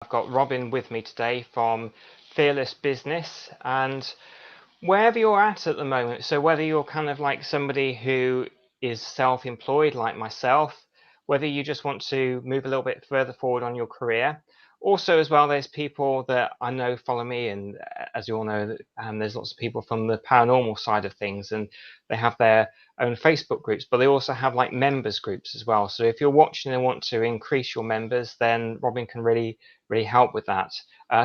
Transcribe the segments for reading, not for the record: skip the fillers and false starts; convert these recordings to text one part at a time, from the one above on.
I've got Robin with me today from Fearless Business, and wherever you're at the moment, so whether you're kind of like somebody who is self-employed like myself, whether you just want to move a little bit further forward on your career. Also, as well, there's people that I know follow me, and as you all know, there's lots of people from the paranormal side of things, and they have their own Facebook groups, but they also have like members groups as well. So if you're watching and want to increase your members, then Robin can really help with that.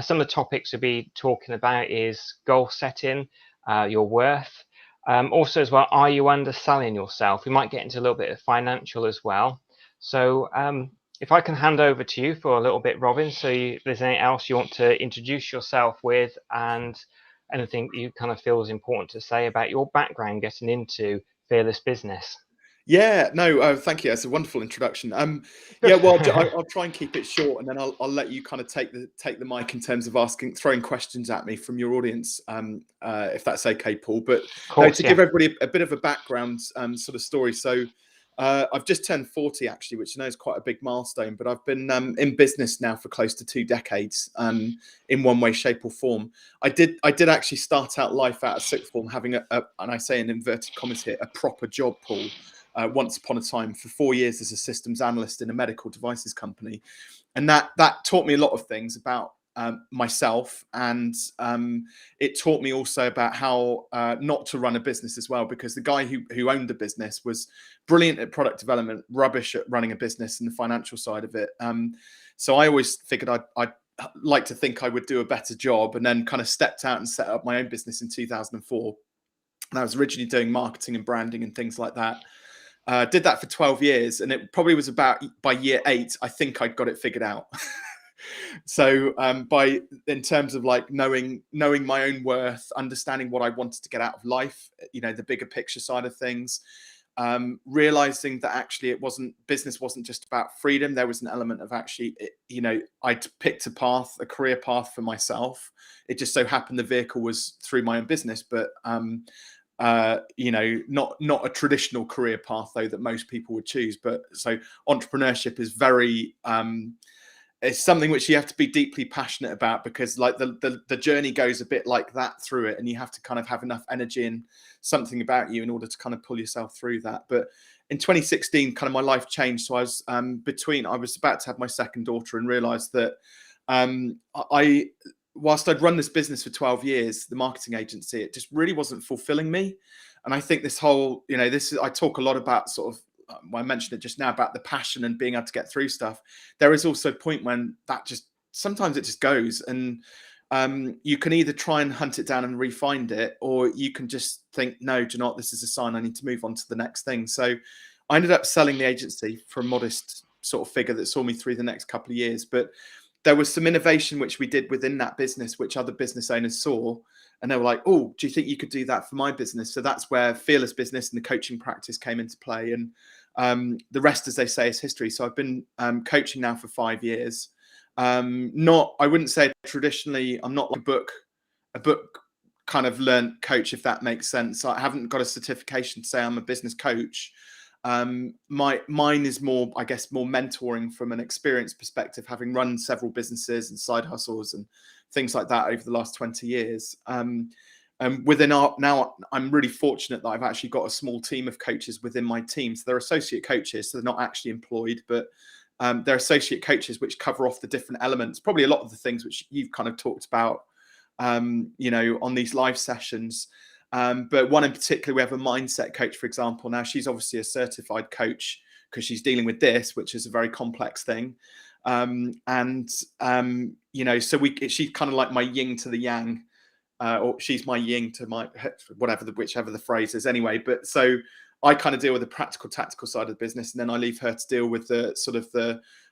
Some of the topics we'll be talking about is goal setting, your worth. Also, as well, are you underselling yourself? We might get into a little bit of financial as well. So, if I can hand over to you for a little bit, Robin, so if there's anything else you want to introduce yourself with, and anything you kind of feel is important to say about your background getting into Fearless Business. Yeah, no, thank you. That's a wonderful introduction. Good. Yeah, well, I'll try and keep it short, and then I'll let you kind of take the mic in terms of throwing questions at me from your audience, if that's okay, Paul. But Of no, course, to yeah. give everybody a bit of a background sort of story. So I've just turned 40, actually, which I know is quite a big milestone. But I've been in business now for close to 2 decades, in one way, shape, or form. I did actually start out life out of sixth form having and I say in inverted commas here, a proper job, Paul. Once upon a time for 4 years as a systems analyst in a medical devices company, and that taught me a lot of things about myself, and it taught me also about how not to run a business as well, because the guy who owned the business was brilliant at product development, rubbish at running a business and the financial side of it. So I always figured I'd like to think I would do a better job, and then kind of stepped out and set up my own business in 2004. And I was originally doing marketing and branding and things like that. Did that for 12 years, and it probably was about by year 8, I think I'd got it figured out. So in terms of like knowing my own worth, understanding what I wanted to get out of life, the bigger picture side of things, realizing that actually business wasn't just about freedom. There was an element of actually, I'd picked a career path for myself. It just so happened the vehicle was through my own business, but not a traditional career path though that most people would choose. But so entrepreneurship is very it's something which you have to be deeply passionate about, because like the journey goes a bit like that through it, and you have to kind of have enough energy and something about you in order to kind of pull yourself through that. But in 2016, kind of my life changed. So I was I was about to have my second daughter, and realized that I whilst I'd run this business for 12 years, the marketing agency, it just really wasn't fulfilling me. And I think this whole, I talk a lot about sort of, I mentioned it just now about the passion and being able to get through stuff. There is also a point when that sometimes it just goes, and you can either try and hunt it down and re-find it, or you can just think, no, do you know what, this is a sign I need to move on to the next thing. So I ended up selling the agency for a modest sort of figure that saw me through the next couple of years. But there was some innovation which we did within that business, which other business owners saw, and they were like, oh, do you think you could do that for my business? So that's where Fearless Business and the coaching practice came into play. And the rest, as they say, is history. So I've been coaching now for 5 years. I wouldn't say traditionally, I'm not like a book kind of learned coach, if that makes sense. I haven't got a certification to say I'm a business coach. Mine is more, I guess, more mentoring from an experience perspective, having run several businesses and side hustles and things like that over the last 20 years. Within now, I'm really fortunate that I've actually got a small team of coaches within my team. So they're associate coaches, so they're not actually employed, but they're associate coaches which cover off the different elements, probably a lot of the things which you've kind of talked about, on these live sessions. But one in particular, we have a mindset coach, for example. Now, she's obviously a certified coach because she's dealing with this, which is a very complex thing. So she's kind of like my yin to the yang, or she's my yin to my whichever the phrase is anyway. But so I kind of deal with the practical, tactical side of the business, and then I leave her to deal with the sort of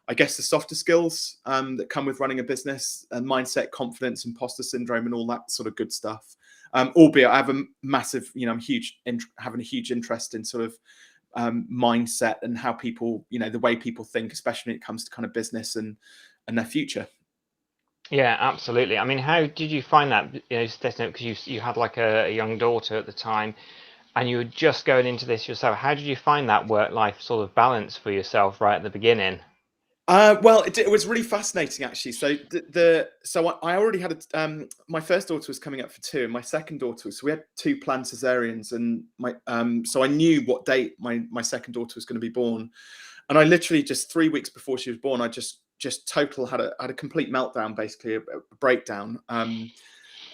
I guess, the softer skills that come with running a business, and mindset, confidence, imposter syndrome, and all that sort of good stuff. Albeit I have a massive, I'm having a huge interest in sort of mindset and how people, the way people think, especially when it comes to kind of business and their future. Yeah, absolutely. I mean, how did you find that? Because you had like a young daughter at the time, and you were just going into this yourself. How did you find that work-life sort of balance for yourself right at the beginning? Well, it was really fascinating actually. So I already had my first daughter was coming up for 2, and my second daughter was, so we had 2 planned cesareans, and my so I knew what date my second daughter was going to be born, and I literally just 3 weeks before she was born, I just total had a complete meltdown, basically a breakdown.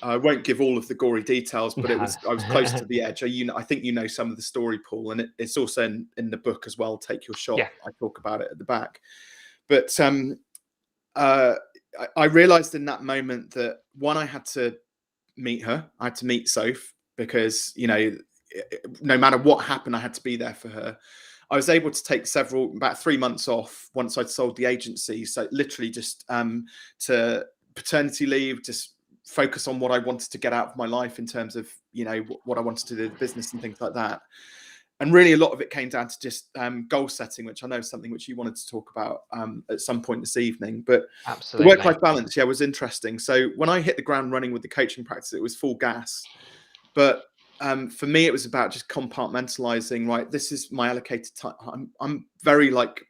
I won't give all of the gory details, but No. I was close to the edge. I think you know some of the story, Paul, and it's also in the book as well. Take Your Shot. Yeah. I talk about it at the back. But I realized in that moment that, one, I had to meet her. I had to meet Soph, because, you know, no matter what happened, I had to be there for her. I was able to take about 3 months off once I'd sold the agency. So literally just to paternity leave, just focus on what I wanted to get out of my life in terms of, you know, what I wanted to do, the business and things like that. And really, a lot of it came down to just goal setting, which I know is something which you wanted to talk about at some point this evening. But the Absolutely. work-life balance, yeah, was interesting. So when I hit the ground running with the coaching practice, it was full gas. But for me, it was about just compartmentalizing. Right, this is my allocated time. I'm very like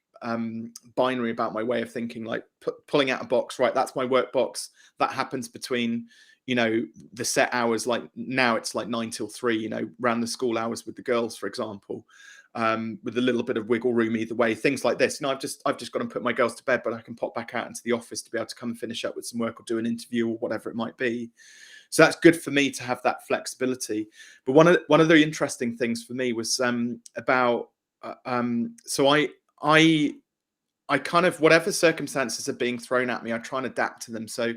binary about my way of thinking. Like pulling out a box. Right, that's my work box. That happens between, you know, the set hours. Like now it's like 9 till 3, you know, around the school hours with the girls, for example, with a little bit of wiggle room either way, things like this. You know, I've just got to put my girls to bed, but I can pop back out into the office to be able to come and finish up with some work or do an interview or whatever it might be. So that's good for me to have that flexibility. But one of the interesting things for me was about so I kind of, whatever circumstances are being thrown at me, I try and adapt to them. So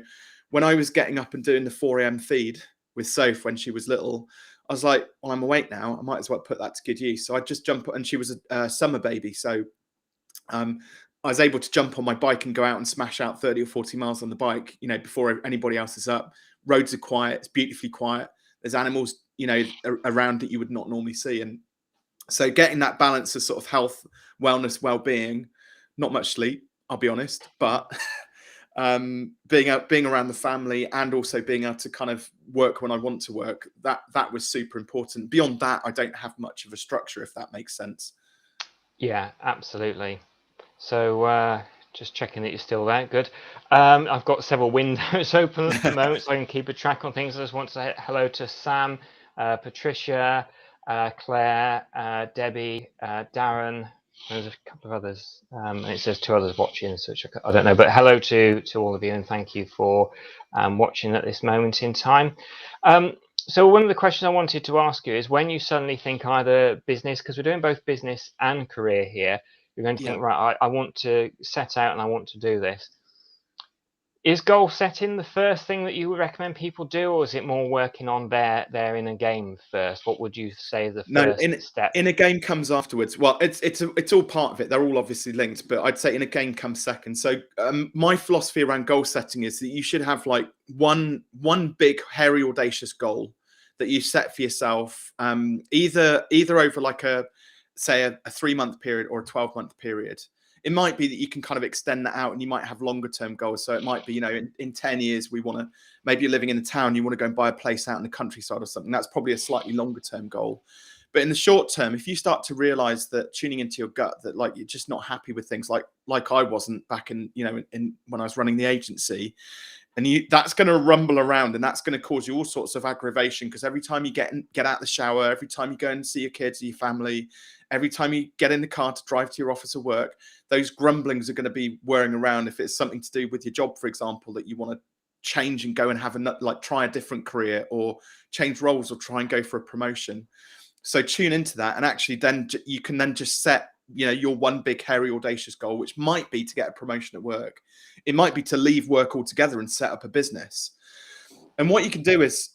when I was getting up and doing the 4 a.m. feed with Soph when she was little, I was like, well, I'm awake now. I might as well put that to good use. So I just jump, and she was a summer baby. So I was able to jump on my bike and go out and smash out 30 or 40 miles on the bike, you know, before anybody else is up. Roads are quiet. It's beautifully quiet. There's animals, you know, around that you would not normally see. And so getting that balance of sort of health, wellness, well-being, not much sleep, I'll be honest, but being around the family, and also being able to kind of work when I want to work, that was super important. Beyond that, I don't have much of a structure, if that makes sense. Yeah, absolutely. So just checking that you're still there. Good. I've got several windows open at the moment, so I can keep a track on things. I just want to say hello to Sam, Patricia, Claire, Debbie, Darren. There's a couple of others, and it says 2 others watching, so I don't know. But hello to all of you, and thank you for watching at this moment in time. So one of the questions I wanted to ask you is, when you suddenly think either business, because we're doing both business and career here, you're going to think, right, I want to set out and I want to do this. Is goal setting the first thing that you would recommend people do, or is it more working on their inner game first? What would you say the first step? Inner game comes afterwards. Well, it's all part of it. They're all obviously linked, but I'd say inner game comes second. So my philosophy around goal setting is that you should have like one big, hairy, audacious goal that you set for yourself, either over like a 3-month period or a 12-month period. It might be that you can kind of extend that out, and you might have longer term goals. So it might be, you know, in 10 years, we want to, maybe you're living in the town, you want to go and buy a place out in the countryside or something. That's probably a slightly longer term goal. But in the short term, if you start to realize that, tuning into your gut, that like you're just not happy with things, like I wasn't back in, you know, in when I was running the agency, and that's going to rumble around, and that's going to cause you all sorts of aggravation, because every time you get out the shower, every time you go and see your kids or your family, every time you get in the car to drive to your office or work, those grumblings are going to be whirring around. If it's something to do with your job, for example, that you want to change and go and have try a different career, or change roles, or try and go for a promotion. So tune into that, and actually then you can then just set, you know, your one big, hairy, audacious goal, which might be to get a promotion at work. It might be to leave work altogether and set up a business. And what you can do is,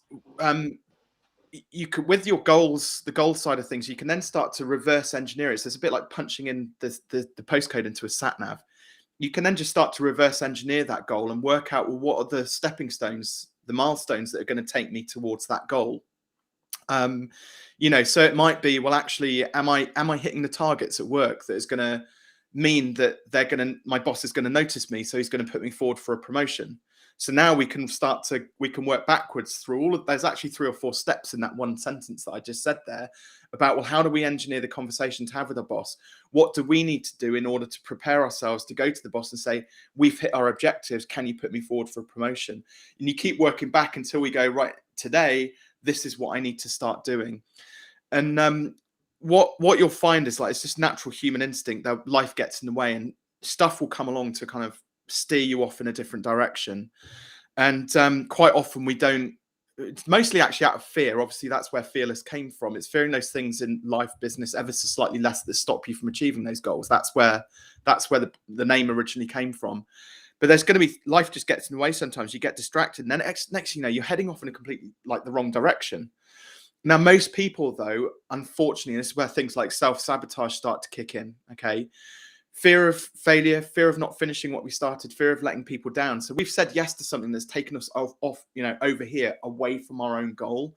you could, with your goals, the goal side of things, you can then start to reverse engineer it. So it's a bit like punching in the postcode into a sat nav. You can then just start to reverse engineer that goal and work out, well, what are the stepping stones, the milestones that are going to take me towards that goal. You know, so it might be, well, actually, am I hitting the targets at work that is going to mean that my boss is going to notice me, so he's going to put me forward for a promotion? So now we can work backwards through all of, there's actually 3 or 4 steps in that one sentence that I just said there about, well, how do we engineer the conversation to have with our boss? What do we need to do in order to prepare ourselves to go to the boss and say, we've hit our objectives, can you put me forward for a promotion? And you keep working back until we go, right, today, this is what I need to start doing. And what you'll find is, like, it's just natural human instinct that life gets in the way and stuff will come along to kind of steer you off in a different direction. And quite often we don't, it's mostly actually out of fear. Obviously, that's where Fearless came from. It's fearing those things in life, business, ever so slightly less, that stop you from achieving those goals. That's where the name originally came from. But there's going to be, life just gets in the way sometimes. You get distracted, and then next you know, you're heading off in a completely, like, the wrong direction. Now, most people, though, unfortunately, this is where things like self-sabotage start to kick in, okay? Fear of failure, fear of not finishing what we started, fear of letting people down. So we've said yes to something that's taken us off, you know, over here, away from our own goal.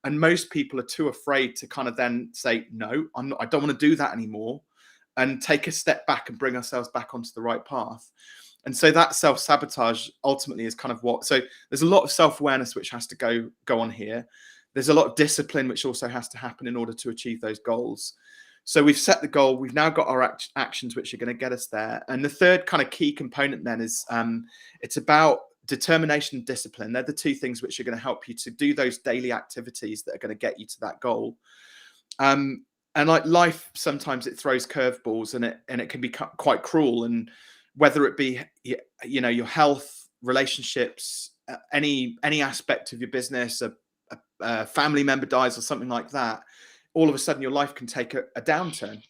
And most people are too afraid to kind of then say, no, I don't want to do that anymore, and take a step back and bring ourselves back onto the right path. And so that self-sabotage ultimately is kind of what, so there's a lot of self-awareness which has to go on here. There's a lot of discipline which also has to happen in order to achieve those goals. So we've set the goal. We've now got our actions which are going to get us there. And the third kind of key component then is it's about determination and discipline. They're the 2 things which are going to help you to do those daily activities that are going to get you to that goal. And like life, sometimes it throws curveballs, and it can be quite cruel. And whether it be, you know, your health, relationships, any aspect of your business, a family member dies or something like that, all of a sudden your life can take a downturn.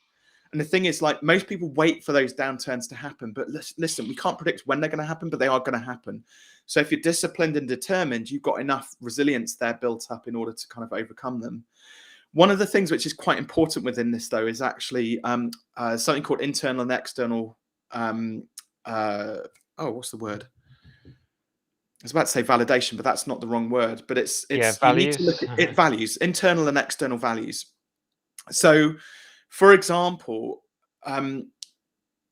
And the thing is, like, most people wait for those downturns to happen, but listen, we can't predict when they're going to happen, but they are going to happen. So if you're disciplined and determined, you've got enough resilience there built up in order to kind of overcome them. One of the things which is quite important within this, though, is actually something called internal and external. What's the word? I was about to say validation, but that's not the wrong word. But it's you need to look Values. at it, values, internal and external values. So, for example,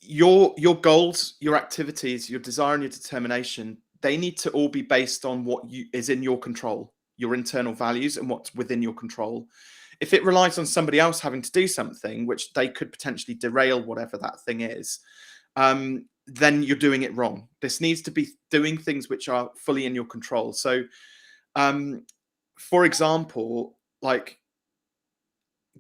your goals, your activities, your desire, and your determination, they need to all be based on what is in your control, your internal values, and what's within your control. If it relies on somebody else having to do something, which they could potentially derail whatever that thing is, then you're doing it wrong. This needs to be doing things which are fully in your control. So, for example, like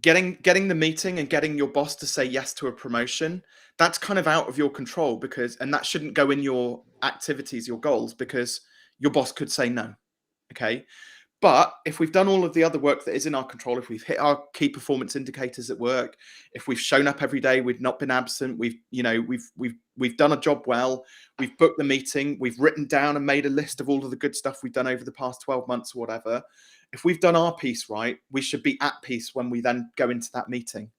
getting the meeting and getting your boss to say yes to a promotion, that's kind of out of your control, and that shouldn't go in your activities, your goals, because your boss could say no. Okay. But if we've done all of the other work that is in our control, if we've hit our key performance indicators at work, if we've shown up every day, we've not been absent, we've done a job well, we've booked the meeting, we've written down and made a list of all of the good stuff we've done over the past 12 months or whatever. If we've done our piece right, we should be at peace when we then go into that meeting,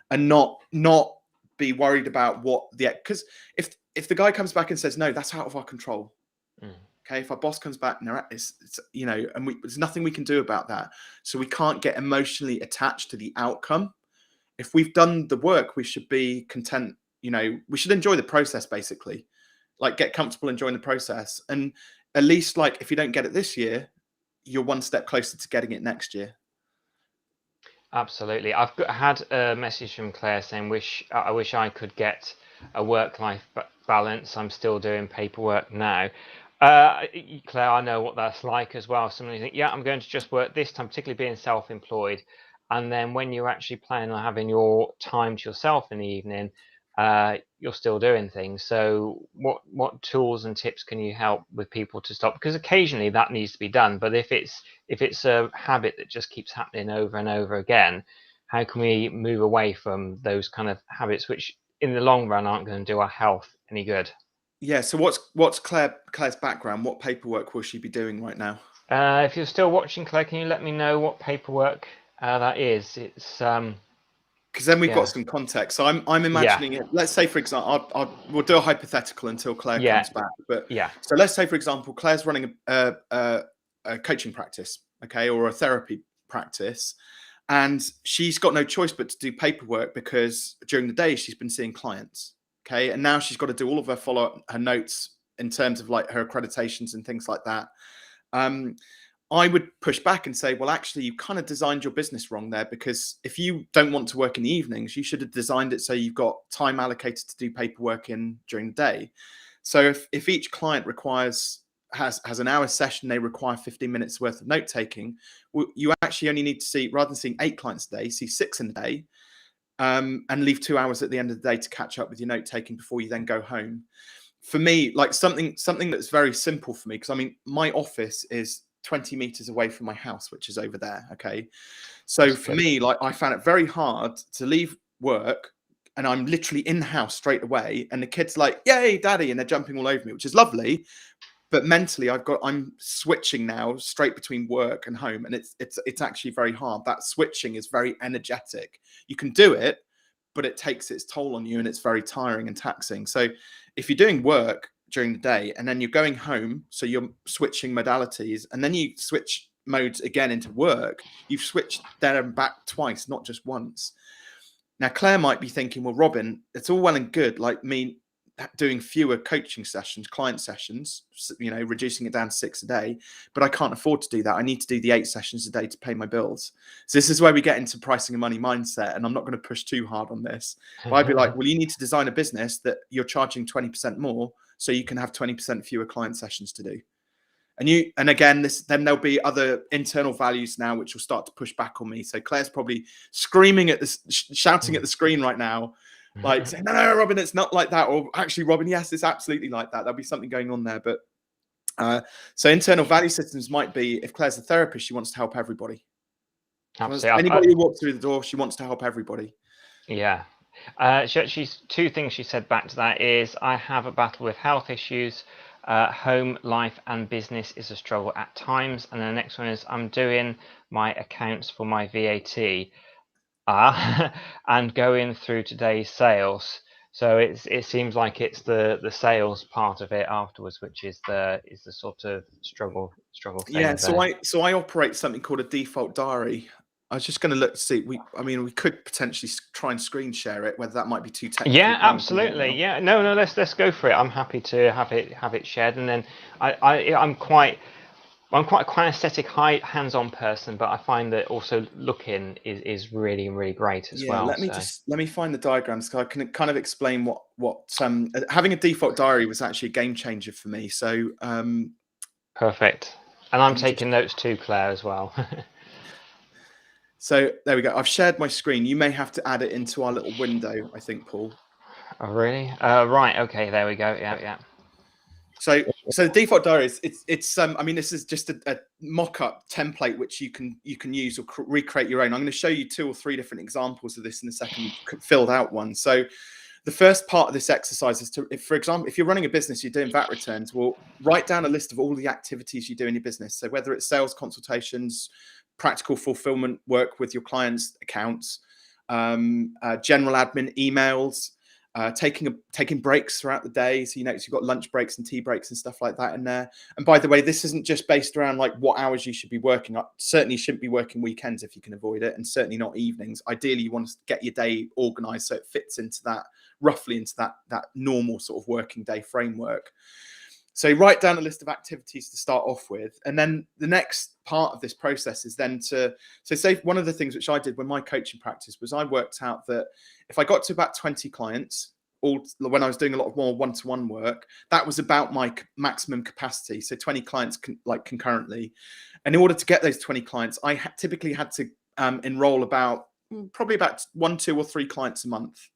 and not be worried about because if the guy comes back and says, no, that's out of our control. Okay, if our boss comes back and it's you know, and there's nothing we can do about that. So we can't get emotionally attached to the outcome. If we've done the work, we should be content. You know, we should enjoy the process, basically, like get comfortable enjoying the process. And at least, like, if you don't get it this year, you're one step closer to getting it next year. Absolutely. I've had a message from Claire saying, I wish I could get a work-life balance. I'm still doing paperwork now. Claire, I know what that's like as well. Somebody think, yeah, I'm going to just work this time, particularly being self-employed. And then when you're actually planning on having your time to yourself in the evening, you're still doing things. So what tools and tips can you help with people to stop? Because occasionally that needs to be done. But if it's a habit that just keeps happening over and over again, how can we move away from those kind of habits, which in the long run aren't going to do our health any good? Yeah. So what's Claire's background? What paperwork will she be doing right now? If you're still watching, Claire, can you let me know what paperwork that is? It's because then we've yeah. got some context. So I'm imagining it. Let's say, for example, we'll do a hypothetical until Claire comes back. But so let's say, for example, Claire's running a coaching practice, okay, or a therapy practice, and she's got no choice but to do paperwork because during the day she's been seeing clients, okay, and now she's got to do all of her follow-up, her notes in terms of like her accreditations and things like that. I would push back and say, well, actually, you kind of designed your business wrong there, because if you don't want to work in the evenings, you should have designed it so you've got time allocated to do paperwork in during the day. So if each client has an hour session, they require 15 minutes worth of note taking, well, you actually only need to see, rather than seeing 8 clients a day, see 6 in a day, and leave 2 hours at the end of the day to catch up with your note taking before you then go home. For me, like something that's very simple for me, because I mean, my office is 20 meters away from my house, which is over there. Okay. So That's for good. me, like I found it very hard to leave work and I'm literally in the house straight away. And the kids like, yay, daddy. And they're jumping all over me, which is lovely. But mentally I'm switching now straight between work and home. And it's actually very hard. That switching is very energetic. You can do it, but it takes its toll on you and it's very tiring and taxing. So if you're doing work during the day and then you're going home, so you're switching modalities and then you switch modes again into work, you've switched there and back twice, not just once. Now, Claire might be thinking, well, Robin, it's all well and good, like me doing fewer coaching sessions, client sessions, you know, reducing it down to 6 a day, but I can't afford to do that. I need to do the 8 sessions a day to pay my bills. So this is where we get into pricing and money mindset. And I'm not going to push too hard on this, but I'd be like, well, you need to design a business that you're charging 20% more so you can have 20% fewer client sessions to do. And again, then there'll be other internal values now which will start to push back on me. So Claire's probably screaming at this, shouting at the screen right now, like saying, no, Robin, it's not like that. Or actually, Robin, yes, it's absolutely like that. There'll be something going on there. But so internal value systems might be, if Claire's a therapist, she wants to help everybody. Absolutely. Anybody who walks through the door, she wants to help everybody. Yeah. She's 2 things she said back to that is, I have a battle with health issues. Home life and business is a struggle at times. And the next one is, I'm doing my accounts for my VAT and going through today's sales. So it seems like it's the sales part of it afterwards, which is the sort of struggle thing. Yeah, so I operate something called a default diary. I was just going to look to see. We could potentially try and screen share it. Whether that might be too technically. Yeah, absolutely. Yeah, no, let's go for it. I'm happy to have it shared, and then I'm quite a kinesthetic, high hands-on person, but I find that also looking is really great as well. Let me find the diagrams, because I can kind of explain what having a default diary was actually a game changer for me. So perfect. And I'm taking notes too, Claire, as well. So there we go. I've shared my screen. You may have to add it into our little window, I think, Paul. Oh, really? Right. Okay. There we go. Yeah. So the default diary it's I mean, this is just a mock-up template which you can use or recreate your own. I'm going to show you 2 or 3 different examples of this in a second, filled out one. So the first part of this exercise is to, for example, if you're running a business, you're doing VAT returns, well, write down a list of all the activities you do in your business. So whether it's sales consultations, practical fulfillment work with your clients' accounts, general admin, emails, taking breaks throughout the day. So you notice you've got lunch breaks and tea breaks and stuff like that in there. And by the way, this isn't just based around like what hours you should be working. Certainly shouldn't be working weekends if you can avoid it, and certainly not evenings. Ideally, you want to get your day organized so it fits into that, roughly into that normal sort of working day framework. So you write down a list of activities to start off with. And then the next part of this process is then so say one of the things which I did when my coaching practice was, I worked out that if I got to about 20 clients, when I was doing a lot of more one-to-one work, that was about my maximum capacity. So 20 clients concurrently. And in order to get those 20 clients, I typically had to enroll probably about 1, 2 or 3 clients a month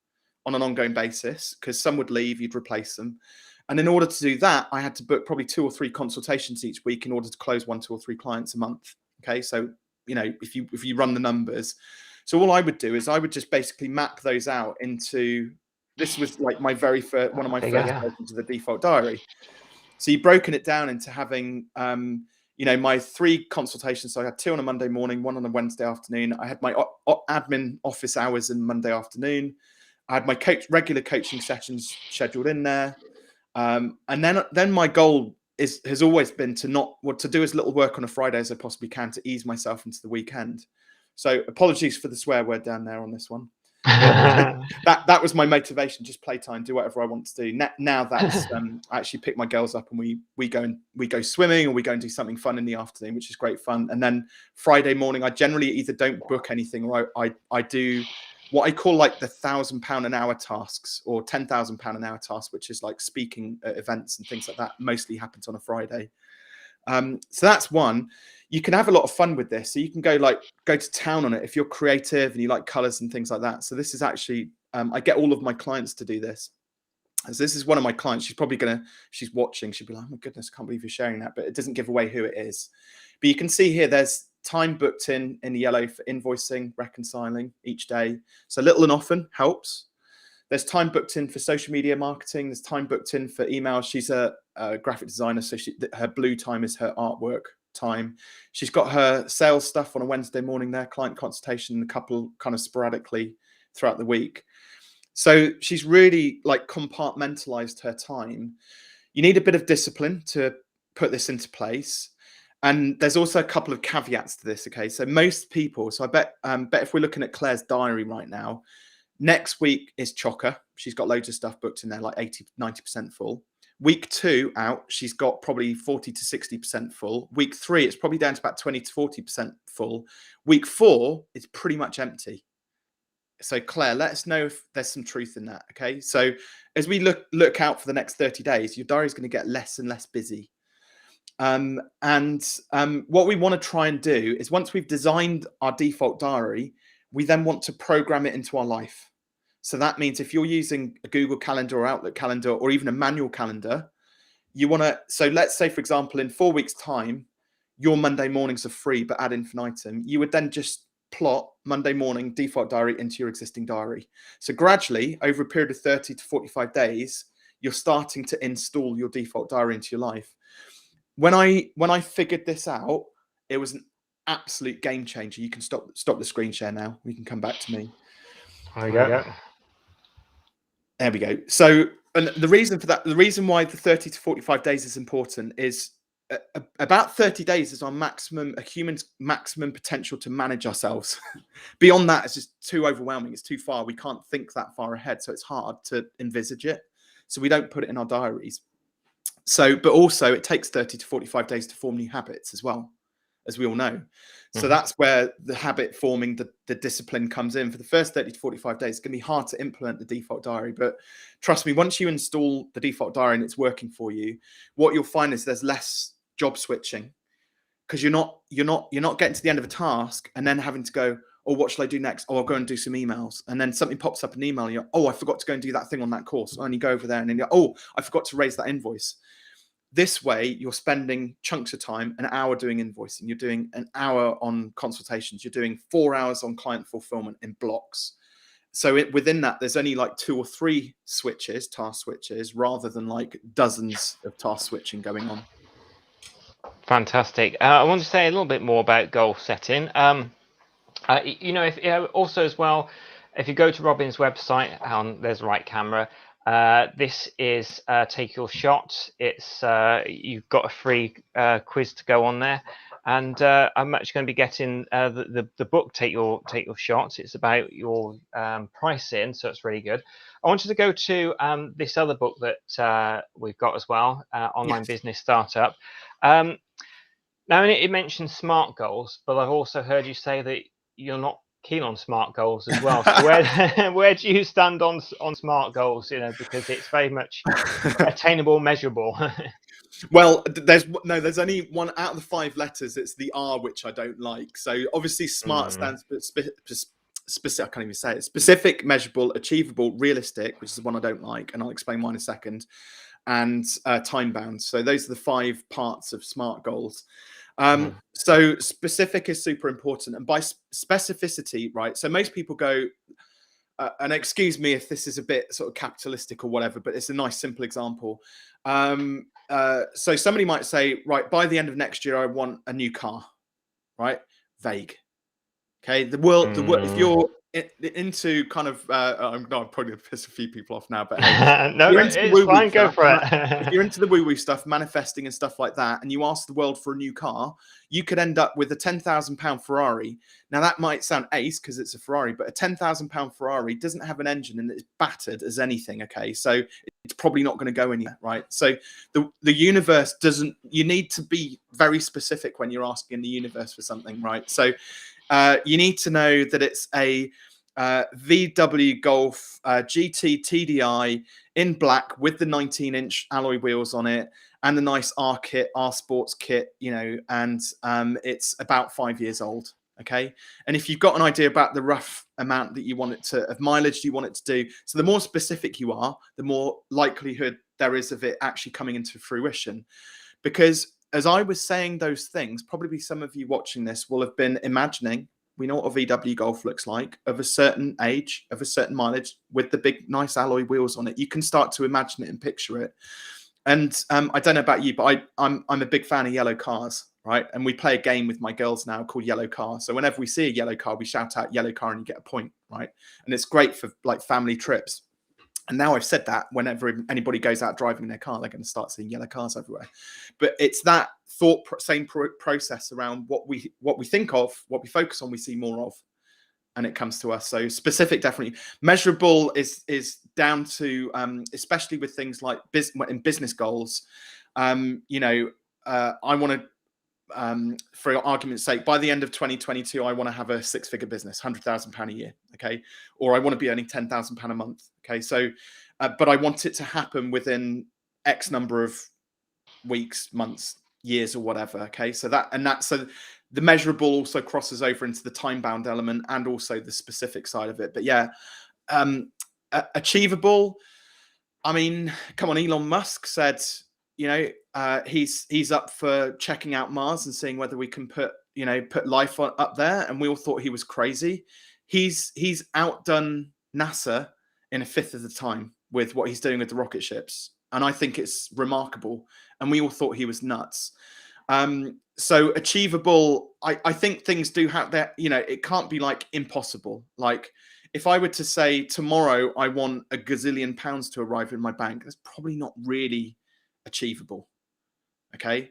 on an ongoing basis, because some would leave, you'd replace them. And in order to do that, I had to book probably 2 or 3 consultations each week in order to close 1, 2 or 3 clients a month. Okay, so if you run the numbers, so all I would do is I would just basically map those out into. This was like my very first, one of my first versions of the default diary. So you've broken it down into having, my 3 consultations. So I had 2 on a Monday morning, 1 on a Wednesday afternoon. I had my admin office hours in Monday afternoon. I had my regular coaching sessions scheduled in there. And then my goal has always been to do as little work on a Friday as I possibly can to ease myself into the weekend. So apologies for the swear word down there on this one. That was my motivation. Just playtime, do whatever I want to do. Now that's I actually pick my girls up and we go swimming, or we go and do something fun in the afternoon, which is great fun. And then Friday morning, I generally either don't book anything, or I do what I call like the £1,000 an hour tasks, or £10,000 an hour tasks, which is like speaking at events and things like that. Mostly happens on a Friday. So that's one. You can have a lot of fun with this. So you can go to town on it if you're creative and you like colors and things like that. So this is actually, I get all of my clients to do this. As this is one of my clients. She's watching. She'll be like, oh my goodness, I can't believe you're sharing that. But it doesn't give away who it is. But you can see here, there's time booked in the yellow for invoicing, reconciling each day. So little and often helps. There's time booked in for social media marketing. There's time booked in for emails. She's a graphic designer, so her blue time is her artwork time. She's got her sales stuff on a Wednesday morning there, client consultation, a couple kind of sporadically throughout the week. So she's really like compartmentalized her time. You need a bit of discipline to put this into place. And there's also a couple of caveats to this. Okay, so most people, so I bet if we're looking at Claire's diary right now, next week is chocker. She's got loads of stuff booked in there, like 80-90% full. Week 2 out, she's got probably 40 to 60% full. Week 3, it's probably down to about 20 to 40% full. Week 4 is pretty much empty. So Claire, let us know if there's some truth in that. Okay, so as we look out for the next 30 days, your diary is going to get less and less busy. What we want to try and do is, once we've designed our default diary, we then want to program it into our life. So that means if you're using a Google Calendar or Outlook calendar, or even a manual calendar, you want to, so let's say, for example, in 4 weeks' time, your Monday mornings are free, but ad infinitum, you would then just plot Monday morning default diary into your existing diary. So gradually, over a period of 30 to 45 days, you're starting to install your default diary into your life. When I figured this out, it was an absolute game changer. You can stop the screen share now. We can come back to me. There we go. There we go. So, and the reason for that, the reason why the 30 to 45 days is important is about 30 days is our a human's maximum potential to manage ourselves. Beyond that, it's just too overwhelming. It's too far. We can't think that far ahead. So it's hard to envisage it. So we don't put it in our diaries. So, but also it takes 30 to 45 days to form new habits as well, as we all know. So that's where the habit forming, the discipline comes in. For the first 30 to 45 days, it's going to be hard to implement the default diary. But trust me, once you install the default diary and it's working for you, what you'll find is there's less job switching, because you're not getting to the end of a task and then having to go, oh, what shall I do next? Oh, I'll go and do some emails. And then something pops up in an email. And you're, oh, I forgot to go and do that thing on that course. And you go over there and then you're, oh, I forgot to raise that invoice. This way, you're spending chunks of time, an hour doing invoicing. You're doing an hour on consultations. You're doing 4 hours on client fulfillment in blocks. So within that, there's only like 2 or 3 switches, task switches, rather than like dozens of task switching going on. Fantastic. I want to say a little bit more about goal setting. Also as well, if you go to Robin's website, there's the right camera. This is Take Your Shot. It's you've got a free quiz to go on there, and I'm actually going to be getting the book Take Your Shot. It's about your pricing, so it's really good. I wanted to go to this other book that we've got as well, Online Business Startup. Now it mentions SMART goals, but I've also heard you say that you're not keen on SMART goals as well. So where do you stand on SMART goals? Because it's very much attainable, measurable. Well, there's only one out of the 5 letters. It's the R which I don't like. So obviously SMART stands for specific. I can't even say it. Specific, measurable, achievable, realistic, which is the one I don't like, and I'll explain why in a second. And time bound. So those are the 5 parts of SMART goals. So specific is super important, and by specificity, right? So most people go, and excuse me if this is a bit sort of capitalistic or whatever, but it's a nice simple example. So somebody might say, right, by the end of next year, I want a new car, right? Vague. Okay, the world. into kind of I'm probably gonna piss a few people off now, but hey, No, you're into the it's woo-woo fine. Go stuff. for If you're it. into the woo-woo stuff, manifesting and stuff like that, and you ask the world for a new car, you could end up with a £10,000 Ferrari. Now that might sound ace because it's a Ferrari, but a £10,000 Ferrari doesn't have an engine and it's battered as anything. Okay, so it's probably not going to go anywhere, right? So the universe doesn't. You need to be very specific when you're asking the universe for something, right? So you need to know that it's a VW Golf GT TDI in black with the 19-inch alloy wheels on it and the nice R kit, R Sports kit, you know, and it's about 5 years old. Okay. And if you've got an idea about the rough amount that you want it to, of mileage you want it to do, so the more specific you are, the more likelihood there is of it actually coming into fruition. Because as I was saying those things, probably some of you watching this will have been imagining, we know what a VW Golf looks like, of a certain age, of a certain mileage, with the big, nice alloy wheels on it. You can start to imagine it and picture it. And I don't know about you, but I'm a big fan of yellow cars, right? And we play a game with my girls now called Yellow Car. So whenever we see a yellow car, we shout out yellow car and you get a point, right? And it's great for like family trips. And now I've said that whenever anybody goes out driving in their car, they're going to start seeing yellow cars everywhere. But it's that same process around what we think of, what we focus on, we see more of, and it comes to us. So specific, definitely. Measurable is down to, especially with things like in business goals. You know, I want to. For argument's sake, by the end of 2022, I want to have a 6-figure business, £100,000 a year. Okay. Or I want to be earning £10,000 a month. Okay. So, but I want it to happen within X number of weeks, months, years, or whatever. Okay. So so the measurable also crosses over into the time bound element and also the specific side of it. But yeah, achievable. I mean, come on, Elon Musk said, you know, he's up for checking out Mars and seeing whether we can put life up there, and we all thought he was crazy. He's outdone NASA in a fifth of the time with what he's doing with the rocket ships, and I think it's remarkable. And we all thought he was nuts. So achievable. I think things do have that. You know, it can't be like impossible. Like, if I were to say tomorrow I want a gazillion pounds to arrive in my bank, that's probably not really achievable. Okay.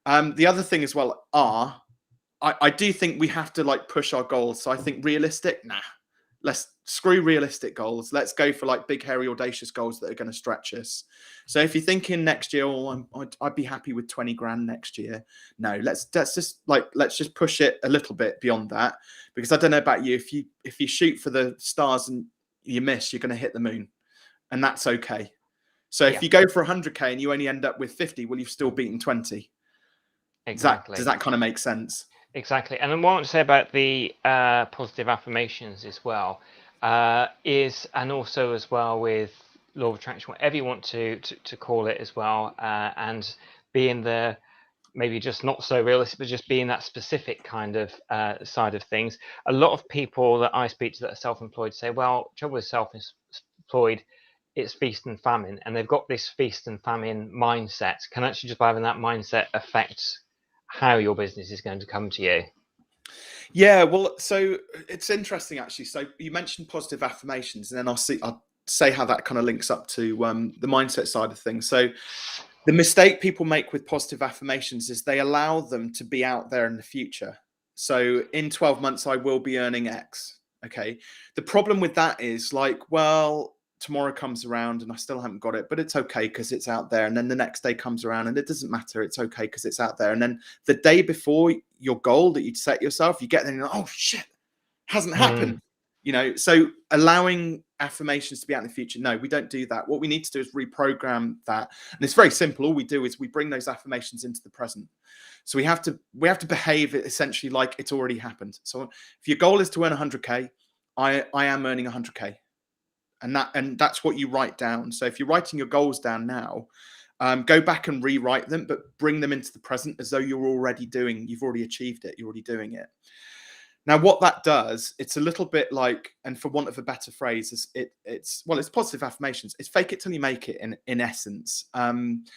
The other thing as well I do think we have to like push our goals. So I think realistic, nah. Let's screw realistic goals. Let's go for like big, hairy, audacious goals that are going to stretch us. So if you're thinking next year, I'd be happy with 20 grand next year. No, let's just push it a little bit beyond that, because I don't know about you. If you shoot for the stars and you miss, you're going to hit the moon, and that's okay. So if you go for 100K and you only end up with 50, well, you've still beaten 20. Exactly. Does that kind of make sense? Exactly. And then what I want to say about the positive affirmations as well is, and also as well with law of attraction, whatever you want to call it as well, and being the maybe just not so realistic, but just being that specific kind of side of things. A lot of people that I speak to that are self-employed say, well, trouble with self-employed, it's feast and famine, and they've got this feast and famine mindset. Can actually just by having that mindset affect how your business is going to come to you. Yeah, well, so it's interesting actually. So you mentioned positive affirmations, and then I'll say how that kind of links up to the mindset side of things. So the mistake people make with positive affirmations is they allow them to be out there in the future. So in 12 months, I will be earning X. Okay. The problem with that is like, well, tomorrow comes around and I still haven't got it, but it's okay because it's out there. And then the next day comes around and it doesn't matter. It's okay because it's out there. And then the day before your goal that you'd set yourself, you get there and you're like, oh shit, hasn't happened. You know, so allowing affirmations to be out in the future. No, we don't do that. What we need to do is reprogram that. And it's very simple. All we do is we bring those affirmations into the present. So we have to behave essentially like it's already happened. So if your goal is to earn 100K, I am earning 100K. And that's what you write down. So if you're writing your goals down now, go back and rewrite them, but bring them into the present as though you've already achieved it. You're already doing it. Now, what that does, it's a little bit like, and for want of a better phrase, it's positive affirmations. It's fake it till you make it in essence. And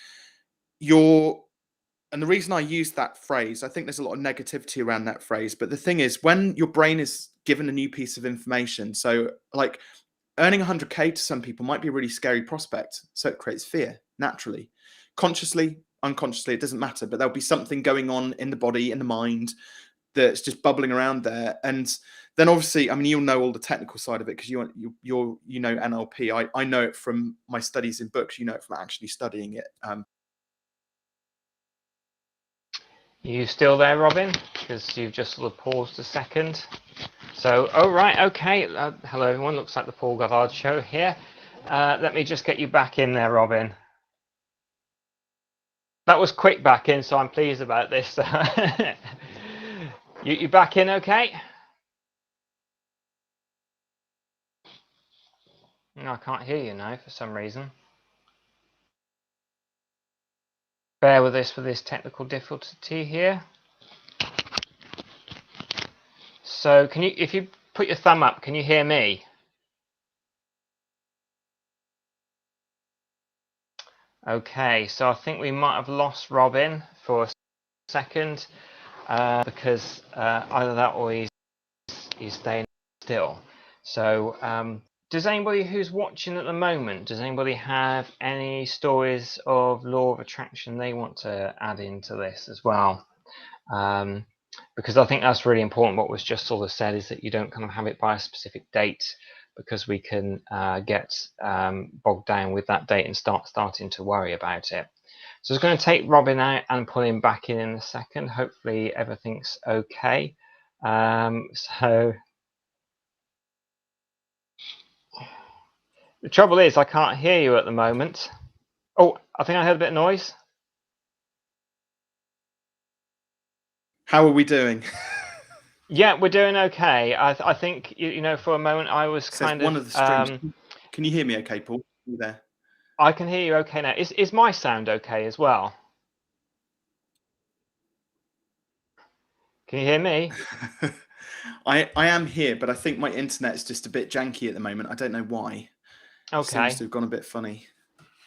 the reason I use that phrase, I think there's a lot of negativity around that phrase. But the thing is, when your brain is given a new piece of information. So like earning 100K to some people might be a really scary prospect. So it creates fear naturally, consciously, unconsciously, it doesn't matter, but there'll be something going on in the body, in the mind, that's just bubbling around there. And then obviously, I mean, you'll know all the technical side of it because you know NLP. I know it from my studies in books. You know it from actually studying it. You still there, Robin? Because you've just sort of paused a second. So, oh right, okay. Hello everyone, looks like the Paul Goddard show here. Let me just get you back in there, Robin. That was quick back in, so I'm pleased about this. You back in okay? No, I can't hear you now for some reason. Bear with us for this technical difficulty here. So can you, if you put your thumb up, can you hear me? Okay, so I think we might have lost Robin for a second because either that or he's staying still. So does anybody who's watching at the moment, does anybody have any stories of law of attraction they want to add into this as well? Because I think that's really important. What was just sort of said is that you don't kind of have it by a specific date, because we can get bogged down with that date and starting to worry about it. So I was going to take Robin out and put him back in a second. Hopefully everything's okay. So the trouble is I can't hear you at the moment. Oh, I think I heard a bit of noise. How are we doing? Yeah, we're doing okay. I think you know, for a moment I was kind one of of the streams. Can you hear me okay, Paul? Are you there? I can hear you okay now. Is my sound okay as well? Can you hear me? I am here, but I think my internet is just a bit janky at the moment. I don't know why. Okay. It seems to have gone a bit funny.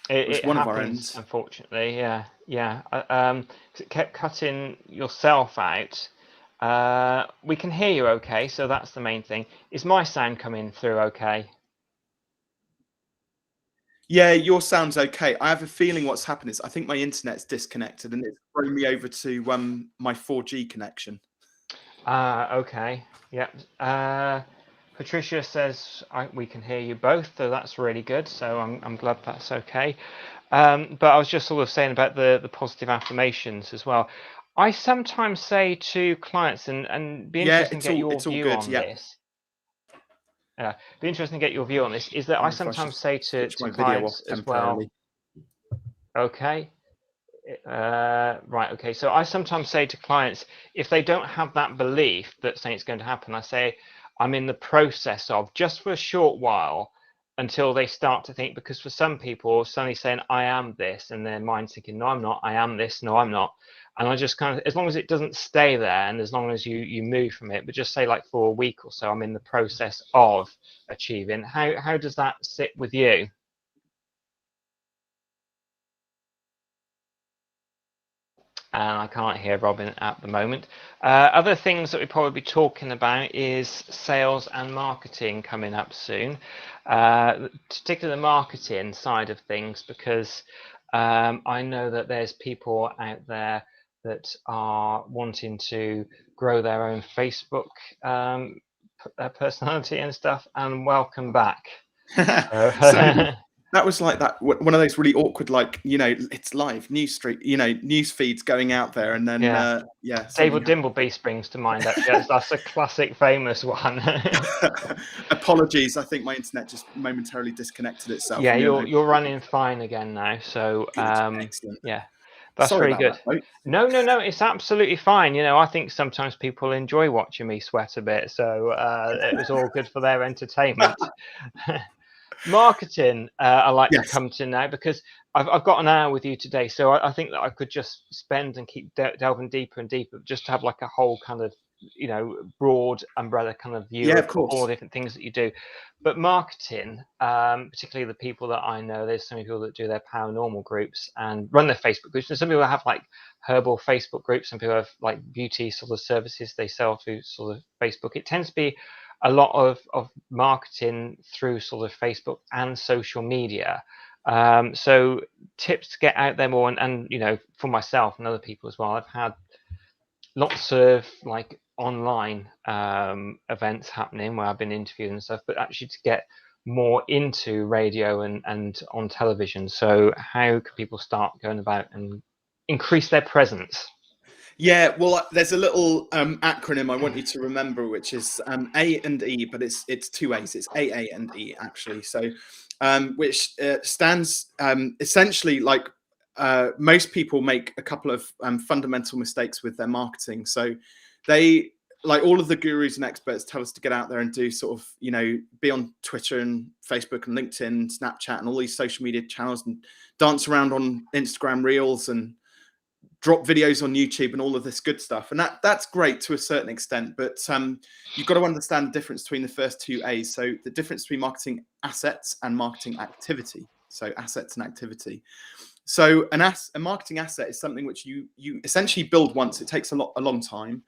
It one happens, of our ends, unfortunately. Yeah. 'Cause it kept cutting yourself out. We can hear you okay, so that's the main thing. Is my sound coming through okay? Yeah, your sound's okay. I have a feeling what's happened is I think my internet's disconnected and it's thrown me over to my 4G connection. Okay. Yep. Patricia says we can hear you both, so that's really good. So I'm glad that's okay. But I was just sort of saying about the positive affirmations as well. I sometimes say to clients, and be interested to get your view on this. Be interesting to get your view on this. Is that I sometimes say to clients as well. Okay. Right. Okay. So I sometimes say to clients, if they don't have that belief that something's going to happen, I say I'm in the process of, just for a short while, until they start to think. Because for some people, suddenly saying I am this, and their mind's thinking, no, I'm not. I am this. No, I'm not. And I just kind of, as long as it doesn't stay there, and as long as you move from it, but just say like for a week or so, I'm in the process of achieving. How does that sit with you? And I can't hear Robin at the moment. Other things that we'll probably be talking about is sales and marketing coming up soon, particularly the marketing side of things, because I know that there's people out there that are wanting to grow their own Facebook personality and stuff, and welcome back. So that was like that one of those really awkward, like, you know, it's live news street, you know, news feeds going out there, and then David Dimbleby springs to mind, actually. That's a classic famous one. Apologies, I think my internet just momentarily disconnected itself. Yeah, you're running fine again now, so excellent. yeah, that's Sorry really about good. that, No, it's absolutely fine. You know, I think sometimes people enjoy watching me sweat a bit, so it was all good for their entertainment. Marketing, I like to come to now, because I've got an hour with you today, so I think that I could just spend and keep delving deeper and deeper, just to have like a whole kind of, you know, broad umbrella kind of view of all the different things that you do. But marketing, particularly the people that I know, there's so many people that do their paranormal groups and run their Facebook groups, and some people have like herbal Facebook groups, some people have like beauty sort of services they sell through sort of Facebook. It tends to be a lot of marketing through sort of Facebook and social media. So tips to get out there more, and you know, for myself and other people as well, I've had lots of like online events happening where I've been interviewed and stuff, but actually to get more into radio and on television. So how can people start going about and increase their presence? Yeah, well, there's a little acronym I want you to remember, which is A and E, but it's two A's. It's AA and E actually. So, which stands essentially like most people make a couple of fundamental mistakes with their marketing. So, they like all of the gurus and experts tell us to get out there and do sort of, you know, be on Twitter and Facebook and LinkedIn, Snapchat, and all these social media channels, and dance around on Instagram Reels and drop videos on YouTube and all of this good stuff. And that's great to a certain extent, but you've got to understand the difference between the first two A's. So the difference between marketing assets and marketing activity. So assets and activity. So a marketing asset is something which you essentially build once. It takes a long time.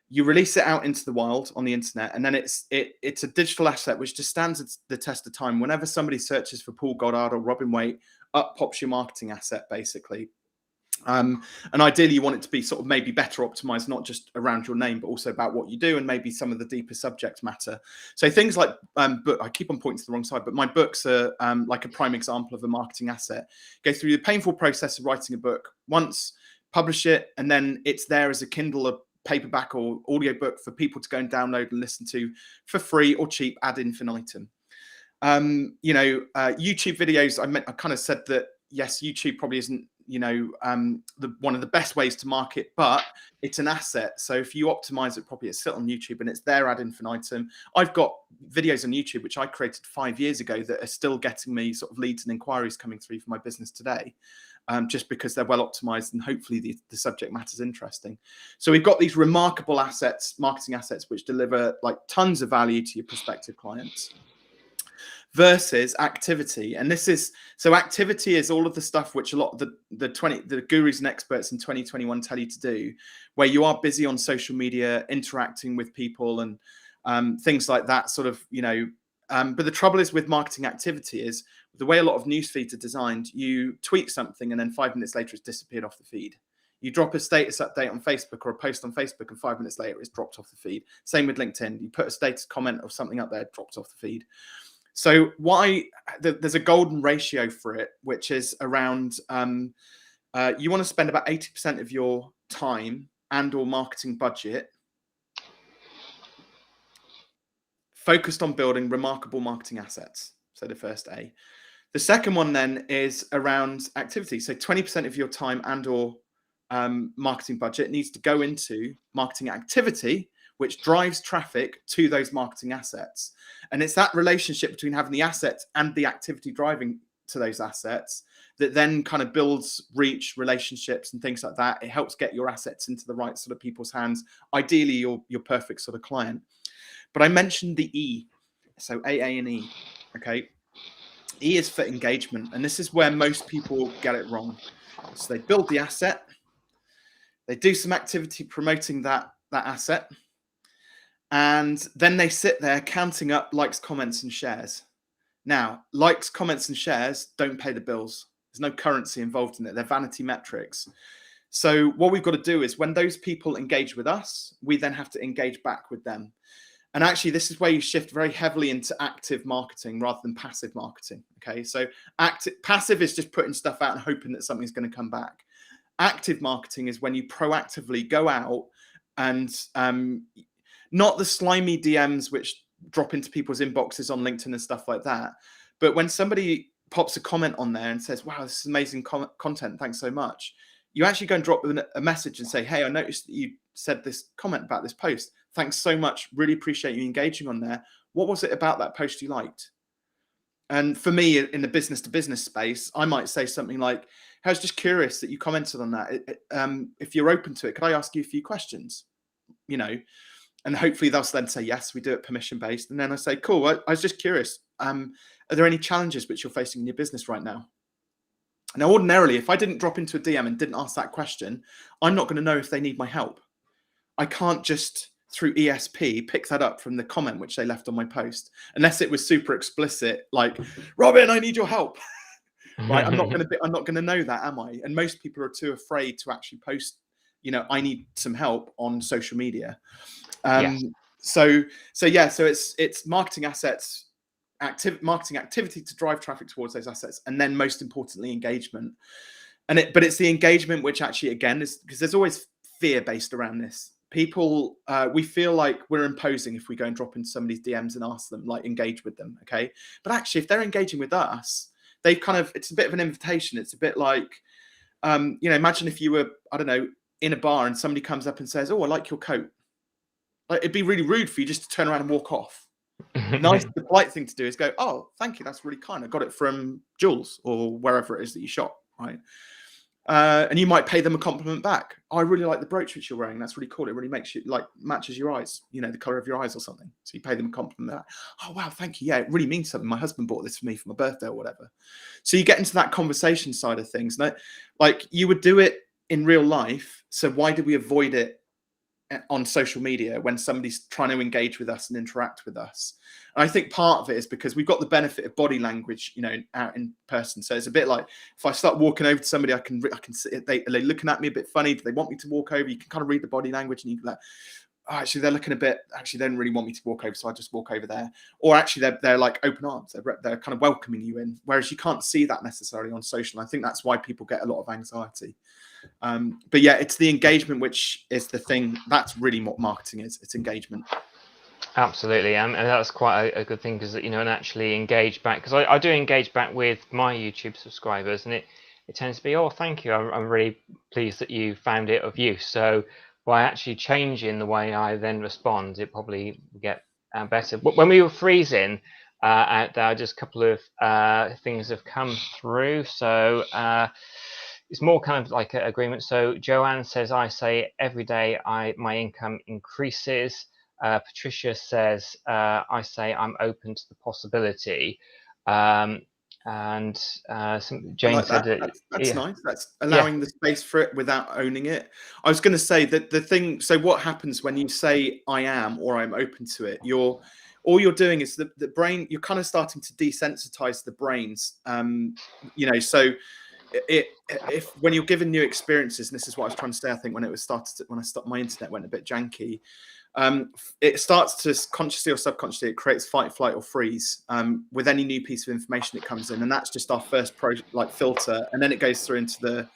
You release it out into the wild on the internet, and then it's a digital asset which just stands the test of time. Whenever somebody searches for Paul Goddard or Robin Waite, up pops your marketing asset basically. And ideally you want it to be sort of maybe better optimized, not just around your name, but also about what you do and maybe some of the deeper subject matter. So things like book, I keep on pointing to the wrong side, but my books are like a prime example of a marketing asset. Go through the painful process of writing a book once, publish it, and then it's there as a Kindle, a paperback or audiobook for people to go and download and listen to for free or cheap ad infinitum. You know, YouTube videos, I kind of said that, yes, YouTube probably isn't, you know, one of the best ways to market, but it's an asset. So if you optimize it properly, it's still on YouTube and it's there ad infinitum. I've got videos on YouTube which I created 5 years ago that are still getting me sort of leads and inquiries coming through for my business today, just because they're well optimized and hopefully the subject matter is interesting. So we've got these remarkable assets, marketing assets, which deliver like tons of value to your prospective clients. Versus activity, and this is so activity is all of the stuff which a lot of the gurus and experts in 2021 tell you to do, where you are busy on social media interacting with people and things like that sort of, you know, but the trouble is with marketing activity is the way a lot of news feeds are designed. You tweet something and then 5 minutes later it's disappeared off the feed. You drop a status update on Facebook or a post on Facebook and 5 minutes later it's dropped off the feed. Same with LinkedIn. You put a status comment of something up there, it drops off the feed. So there's a golden ratio for it, which is around you want to spend about 80% of your time and or marketing budget focused on building remarkable marketing assets. So the first A. The second one then is around activity. So 20% of your time and or marketing budget needs to go into marketing activity, which drives traffic to those marketing assets. And it's that relationship between having the assets and the activity driving to those assets that then kind of builds reach, relationships and things like that. It helps get your assets into the right sort of people's hands, ideally your perfect sort of client. But I mentioned the E, so AA and E, okay? E is for engagement, and this is where most people get it wrong. So they build the asset, they do some activity promoting that asset, and then they sit there counting up likes, comments, and shares. Now, likes, comments, and shares don't pay the bills. There's no currency involved in it. They're vanity metrics. So what we've got to do is when those people engage with us, we then have to engage back with them. And actually, this is where you shift very heavily into active marketing rather than passive marketing. Okay, so passive is just putting stuff out and hoping that something's going to come back. Active marketing is when you proactively go out and not the slimy DMs which drop into people's inboxes on LinkedIn and stuff like that, but when somebody pops a comment on there and says, wow, this is amazing content, thanks so much, you actually go and drop a message and say, hey, I noticed that you said this comment about this post. Thanks so much. Really appreciate you engaging on there. What was it about that post you liked? And for me, in the business to business space, I might say something like, I was just curious that you commented on that. If you're open to it, could I ask you a few questions? You know, and hopefully they'll then say, yes, we do it permission based. And then I say, cool, I was just curious. Are there any challenges which you're facing in your business right now? Now, ordinarily, if I didn't drop into a DM and didn't ask that question, I'm not going to know if they need my help. I can't just through ESP pick that up from the comment which they left on my post, unless it was super explicit, like, Robin, I need your help. Right? I'm not going to know that, am I? And most people are too afraid to actually post, I need some help on social media. Yes. So it's marketing assets, marketing activity to drive traffic towards those assets, and then most importantly, engagement. But it's the engagement which actually, again, is because there's always fear based around this. People, we feel like we're imposing if we go and drop into somebody's DMs and ask them, like, engage with them, okay? But actually, if they're engaging with us, they it's a bit of an invitation. It's a bit like, imagine if you were, I don't know, in a bar and somebody comes up and says, "Oh, I like your coat." Like, it'd be really rude for you just to turn around and walk off. The polite thing to do is go, "Oh, thank you, that's really kind. I got it from Jules or wherever it is that you shop," right? And you might pay them a compliment back. "Oh, I really like the brooch which you're wearing. That's really cool. It really makes you, like, matches your eyes, the color of your eyes or something." So you pay them a compliment back. "Oh, wow, thank you. Yeah, it really means something. My husband bought this for me for my birthday," or whatever. So you get into that conversation side of things. Like, you would do it in real life. So why did we avoid it on social media when somebody's trying to engage with us and interact with us? And I think part of it is because we've got the benefit of body language, out in person. So it's a bit like, if I start walking over to somebody, I can see they're looking at me a bit funny. Do they want me to walk over? You can kind of read the body language, and you can like, "Oh, actually they're looking a bit, actually they don't really want me to walk over, so I just walk over there." Or actually they're like open arms, they're kind of welcoming you in, whereas you can't see that necessarily on social. I think that's why people get a lot of anxiety. But yeah, it's the engagement which is the thing. That's really what marketing is. It's engagement. Absolutely, and that's quite a good thing, because and actually engage back, because I do engage back with my YouTube subscribers, and it tends to be, "Oh, thank you, I'm really pleased that you found it of use." So by actually changing the way I then respond, it probably get better. But when we were freezing out there, just a couple of things have come through. So it's more kind of like an agreement. So Joanne says, "I say every day my income increases." Patricia says, "I say I'm open to the possibility." And Jane Like said, that. That's yeah, nice. That's yeah, allowing the space for it without owning it. I was going to say that the thing. So what happens when you say "I am" or "I'm open to it"? All you're doing is the brain. You're kind of starting to desensitize the brains. So if when you're given new experiences, and this is what I was trying to say, I think when I stopped, my internet went a bit janky. It starts to, consciously or subconsciously, it creates fight, flight, or freeze with any new piece of information that comes in, and that's just our first filter, and then it goes through into the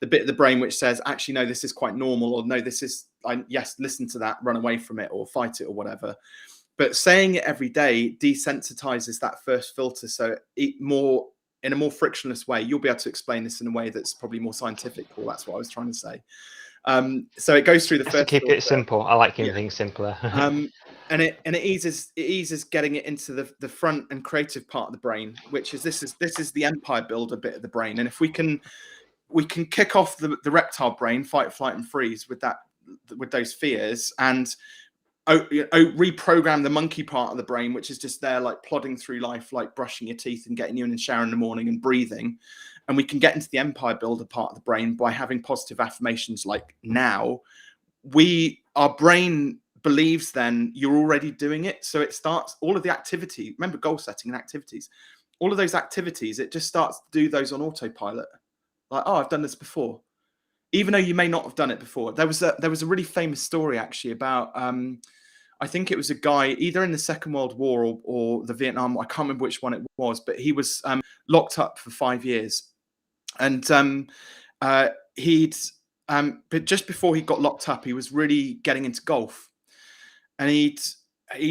bit of the brain which says, "Actually, no, this is quite normal," or "No, this is, yes, listen to that, run away from it, or fight it," or whatever. But saying it every day desensitizes that first filter, so in a more frictionless way. You'll be able to explain this in a way that's probably more scientific, Paul. That's what I was trying to say. So it goes through the just to first keep filter. it simple. I like keeping Yeah. things simpler. And it eases getting it into the front and creative part of the brain, which is this is the empire builder bit of the brain. And if we can kick off the reptile brain, fight, flight, and freeze, with those fears, and reprogram the monkey part of the brain, which is just there, like, plodding through life, like brushing your teeth and getting you in the shower in the morning and breathing. And we can get into the empire builder part of the brain by having positive affirmations like "now." Our brain believes then you're already doing it. So it starts all of the activity. Remember, goal setting and activities, all of those activities, it just starts to do those on autopilot. Like, "Oh, I've done this before," even though you may not have done it before. There was a really famous story actually about, I think it was a guy either in the Second World War or the Vietnam. I can't remember which one it was, but he was locked up for 5 years, and but just before he got locked up, he was really getting into golf, and he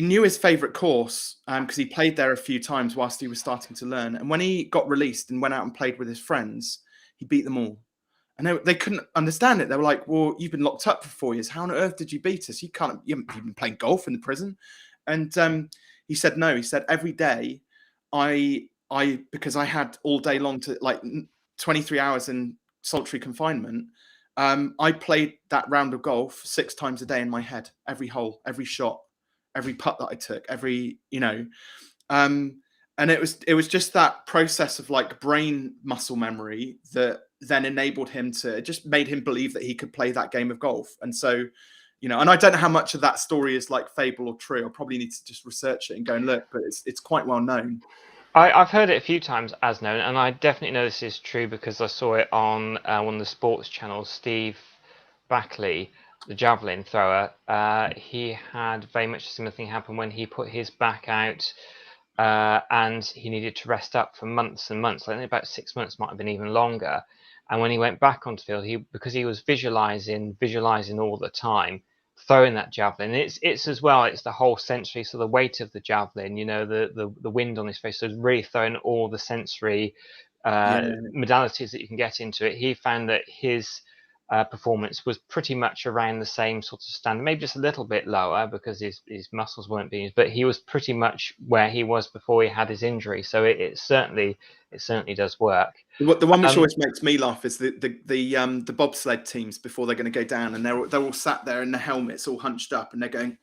knew his favorite course because he played there a few times whilst he was starting to learn. And when he got released and went out and played with his friends, he beat them all. And they couldn't understand it. They were like, "Well, you've been locked up for 4 years. How on earth did you beat us? You haven't been playing golf in the prison." And he said, "No." He said, "Every day, because I had all day long to, like, 23 hours in solitary confinement, I played that round of golf 6 times a day in my head, every hole, every shot, every putt that I took, and it was just that process of, like, brain muscle memory that then enabled him to, it just made him believe that he could play that game of golf. And so you know, and I don't know how much of that story is like fable or true. I probably need to just research it and go and look, but it's quite well known. I've heard it a few times as known, and I definitely know this is true because I saw it on one of the sports channels. Steve Backley, the javelin thrower, he had very much a similar thing happen when he put his back out, and he needed to rest up for months and months. I think about 6 months, might have been even longer. And when he went back onto the field, because he was visualizing all the time, throwing that javelin. It's as well. It's the whole sensory, so the weight of the javelin. You know, the wind on his face. So really throwing all the sensory Yeah. modalities that you can get into it. He found that his performance was pretty much around the same sort of standard, maybe just a little bit lower because his muscles weren't being used, but he was pretty much where he was before he had his injury. So it certainly does work. The one which always makes me laugh is the bobsled teams before they're going to go down, and they're all sat there in the helmets, all hunched up, and they're going,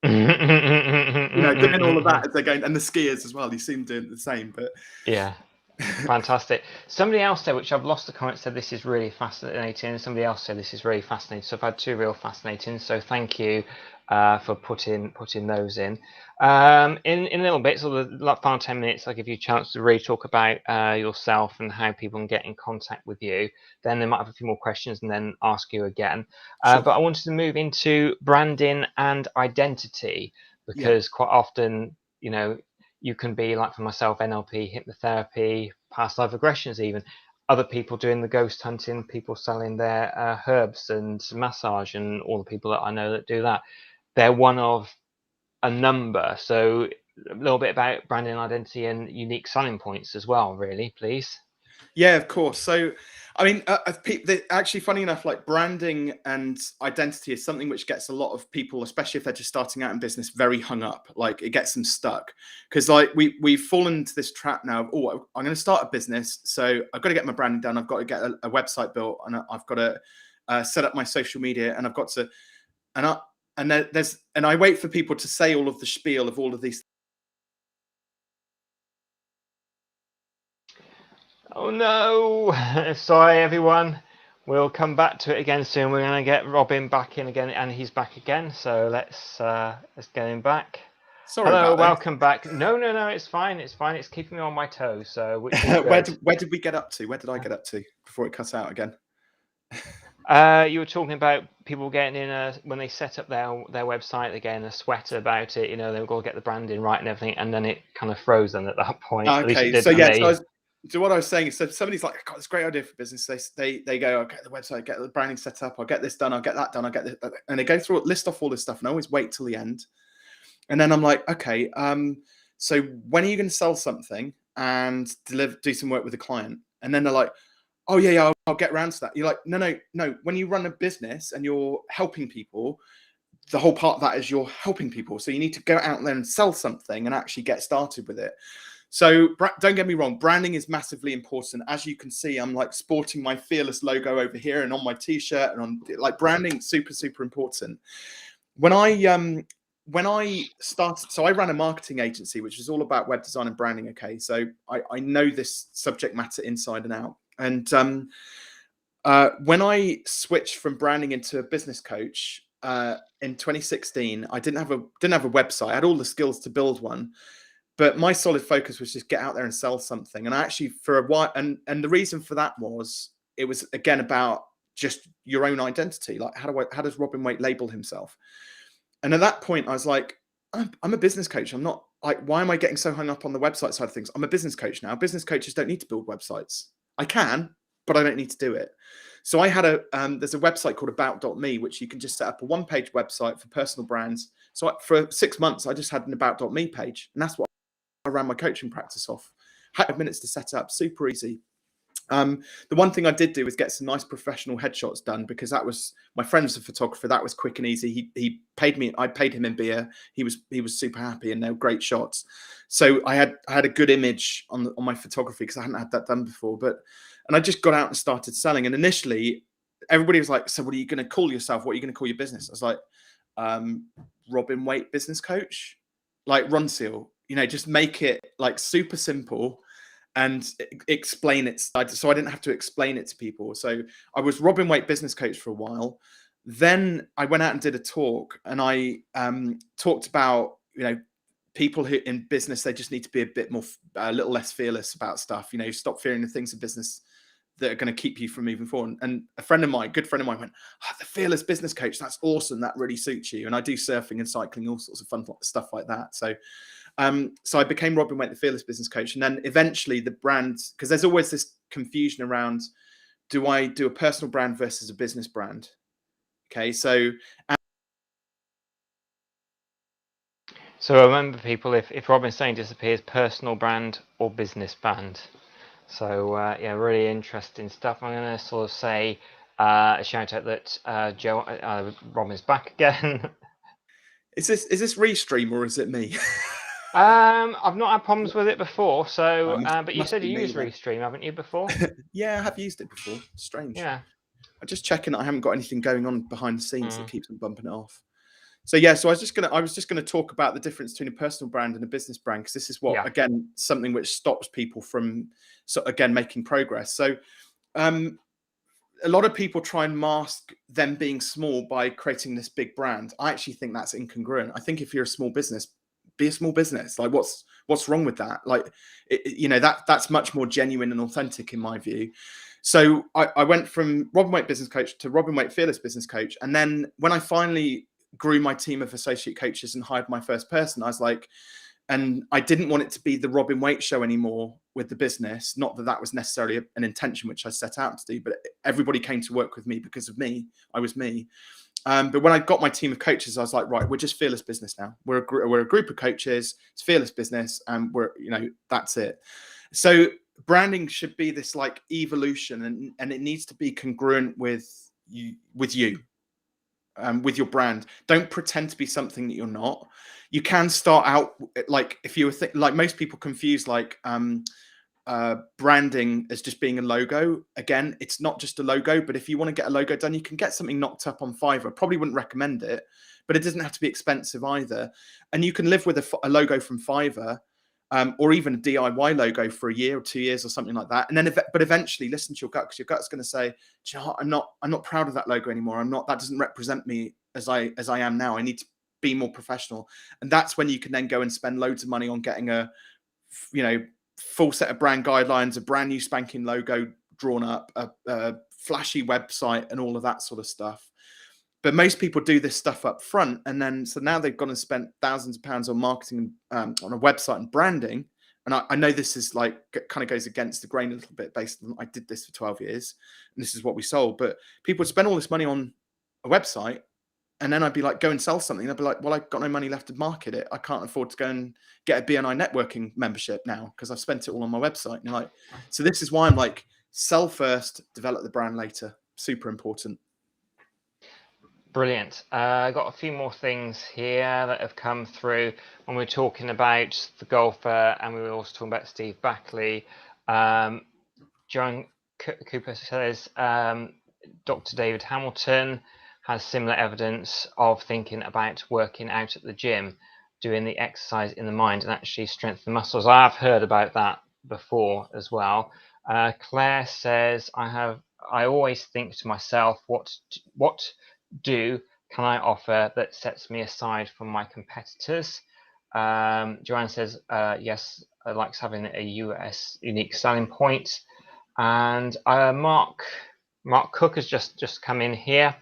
you know, doing all of that as they're going, and the skiers as well. You see them doing the same, but yeah. Fantastic. Somebody else there, which I've lost the comment, said this is really fascinating. Somebody else said this is really fascinating. So I've had two real fascinating. So thank you for putting those in. In a little bit, so the final 10 minutes, I'll give you a chance to really talk about yourself and how people can get in contact with you. Then they might have a few more questions and then ask you again. sure. But I wanted to move into branding and identity because quite often, you know, you can be like, for myself, NLP, hypnotherapy, past life regressions, even other people doing the ghost hunting, people selling their herbs and massage, and all the people that I know that do that. They're one of a number. So a little bit about branding identity and unique selling points as well, really, please. Yeah, of course. So, I mean, actually, funny enough, like branding and identity is something which gets a lot of people, especially if they're just starting out in business, very hung up. Like it gets them stuck because, like, we've fallen into this trap now of, oh, I'm going to start a business, so I've got to get my branding done. I've got to get a website built, and I've got to set up my social media, and I've got to, and I wait for people to say all of the spiel of all of these. Oh no! Sorry, everyone. We'll come back to it again soon. We're going to get Robin back in again, and he's back again. So let's get him back. Sorry, hello, about welcome back. No, it's fine. It's fine. It's keeping me on my toes. So which is good. Where did we get up to? Where did I get up to before it cut out again? You were talking about people getting in when they set up their website, they're getting a sweater about it. You know, they've got to get the branding right and everything, and then it kind of froze them at that point. At least it Okay, did so for yeah, me. so what I was saying is, so somebody's like, I've got this great idea for business. They go, I'll get the website, get the branding set up, I'll get this done, I'll get that done, I'll get this, and they go through, list off all this stuff, and I always wait till the end. And then I'm like, okay, so when are you going to sell something and do some work with a client? And then they're like, oh yeah, I'll get around to that. You're like, no. When you run a business and you're helping people, the whole part of that is you're helping people. So you need to go out there and sell something and actually get started with it. So don't get me wrong, branding is massively important. As you can see, I'm like sporting my Fearless logo over here and on my t-shirt, and on like branding, super important. When I started, so I ran a marketing agency, which was all about web design and branding. Okay, so I know this subject matter inside and out. And when I switched from branding into a business coach in 2016, I didn't have a website. I had all the skills to build one, but my solid focus was just get out there and sell something. And I actually, for a while, and the reason for that was, it was again about just your own identity. Like, how does Robin Waite label himself? And at that point, I was like, I'm a business coach. I'm not like, why am I getting so hung up on the website side of things? I'm a business coach now. Business coaches don't need to build websites. I can, but I don't need to do it. So I had there's a website called about.me, which you can just set up a one-page website for personal brands. So for 6 months, I just had an about.me page, and that's what I ran my coaching practice off. 5 minutes to set up, super easy. The one thing I did do was get some nice professional headshots done, because that was, my friend was a photographer. That was quick and easy. He paid me. I paid him in beer. He was super happy, and they were great shots. So I had a good image on my photography, because I hadn't had that done before. And I just got out and started selling. And initially, everybody was like, "So what are you going to call yourself? What are you going to call your business?" I was like, "Robin Waite Business Coach," like Ron Seal. You know, just make it like super simple and explain it. So I didn't have to explain it to people. So I was Robin Waite Business Coach for a while. Then I went out and did a talk, and I talked about, people who in business, they just need to be a bit more, a little less fearless about stuff. Stop fearing the things in business that are going to keep you from moving forward. And a good friend of mine went, the fearless business coach, that's awesome. That really suits you. And I do surfing and cycling, all sorts of fun stuff like that. So I became Robin Waite, the fearless business coach. And then eventually the brand, because there's always this confusion around, do I do a personal brand versus a business brand? Okay. So remember, people, if Robin's saying disappears, personal brand or business brand. So yeah, really interesting stuff. I'm going to sort of say a shout out that Robin's back again. Is this Restream or is it me? I've not had problems with it before, so but you Must said be you me used then. Restream, haven't you, before? Yeah, I have used it before. Strange. Yeah. I'm just checking that I haven't got anything going on behind the scenes that keeps them bumping it off. So yeah, so I was just gonna talk about the difference between a personal brand and a business brand, because this is what, again, something which stops people from making progress. So a lot of people try and mask them being small by creating this big brand. I actually think that's incongruent. I think if you're a small business, be a small business. Like, what's wrong with that? Like, that's much more genuine and authentic in my view. So I went from Robin Waite business coach to Robin Waite fearless business coach, and then when I finally grew my team of associate coaches and hired my first person, I was like, and I didn't want it to be the Robin Waite show anymore with the business. Not that that was necessarily an intention which I set out to do, but everybody came to work with me because of me. I was me. But when I got my team of coaches, I was like, right, we're just fearless business now. We're a group of coaches. It's fearless business, and that's it. So branding should be this like evolution, and it needs to be congruent with you. With your brand. Don't pretend to be something that you're not. You can start out like, if you were like, most people confuse like branding as just being a logo. Again, it's not just a logo, but if you want to get a logo done, you can get something knocked up on Fiverr. Probably wouldn't recommend it, but it doesn't have to be expensive either. And you can live with a logo from Fiverr, or even a DIY logo for a year or 2 years or something like that. And then, but eventually listen to your gut, because your gut's going to say, do you know what? I'm not proud of that logo anymore. That doesn't represent me as I am now. I need to be more professional. And that's when you can then go and spend loads of money on getting a, full set of brand guidelines, a brand new spanking logo drawn up, a flashy website, and all of that sort of stuff. But most people do this stuff up front, and then so now they've gone and spent thousands of pounds on marketing, on a website and branding. And I know this is like kind of goes against the grain a little bit, based on I did this for 12 years and this is what we sold. But people would spend all this money on a website, and then I'd be like, go and sell something. I'd be like, well, I've got no money left to market it. I can't afford to go and get a BNI networking membership now because I've spent it all on my website. And you're like, so this is why I'm like, sell first, develop the brand later. Super important. Brilliant. I got a few more things here that have come through when we were talking about the golfer, and we were also talking about Steve Backley. John Cooper says Dr. David Hamilton has similar evidence of thinking about working out at the gym, doing the exercise in the mind, and actually strengthen muscles. I have heard about that before as well. Claire says, I always think to myself, what can I offer that sets me aside from my competitors? Joanne says, yes, I like having a US unique selling point. And Mark Cook has just come in here.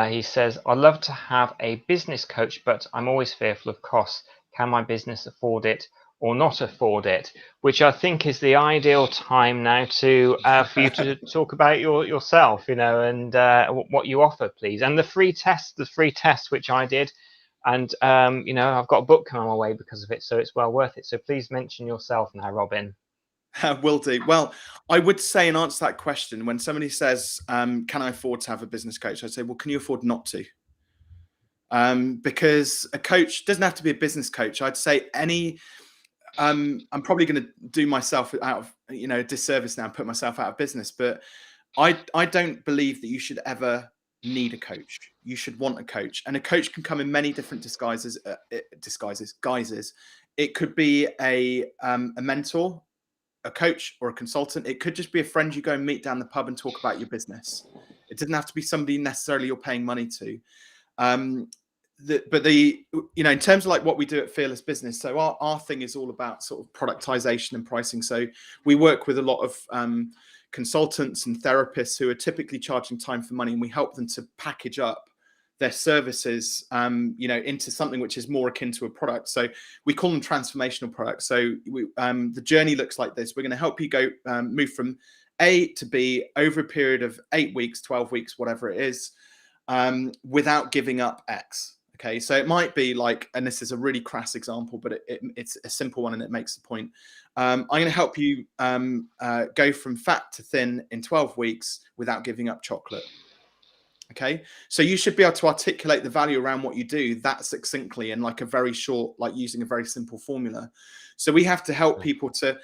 He says, I'd love to have a business coach, but I'm always fearful of costs. Can my business afford it or not afford it? Which I think is the ideal time now to for you to talk about yourself, and what you offer, please. And the free test, which I did, and I've got a book coming my way because of it, so it's well worth it. So please mention yourself now, Robin. Will do. Well, I would say, in answer to that question, when somebody says, can I afford to have a business coach? I'd say, well, can you afford not to? Because a coach doesn't have to be a business coach. I'd say I'm probably going to do myself out of, a disservice now and put myself out of business. But I don't believe that you should ever need a coach. You should want a coach, and a coach can come in many different guises. It could be a mentor. a coach or a consultant. It could just be a friend you go and meet down the pub and talk about your business. It doesn't have to be somebody necessarily you're paying money to. In terms of like what we do at Fearless Business, so our thing is all about sort of productization and pricing. So we work with a lot of consultants and therapists who are typically charging time for money, and we help them to package up their services, into something which is more akin to a product. So we call them transformational products. So the journey looks like this. We're going to help you go move from A to B over a period of 8 weeks, 12 weeks, whatever it is, without giving up X. Okay, so it might be like, and this is a really crass example, but it's a simple one and it makes the point. I'm going to help you go from fat to thin in 12 weeks without giving up chocolate. Okay, so you should be able to articulate the value around what you do that succinctly and like a very short, like using a very simple formula. So we have to help people to,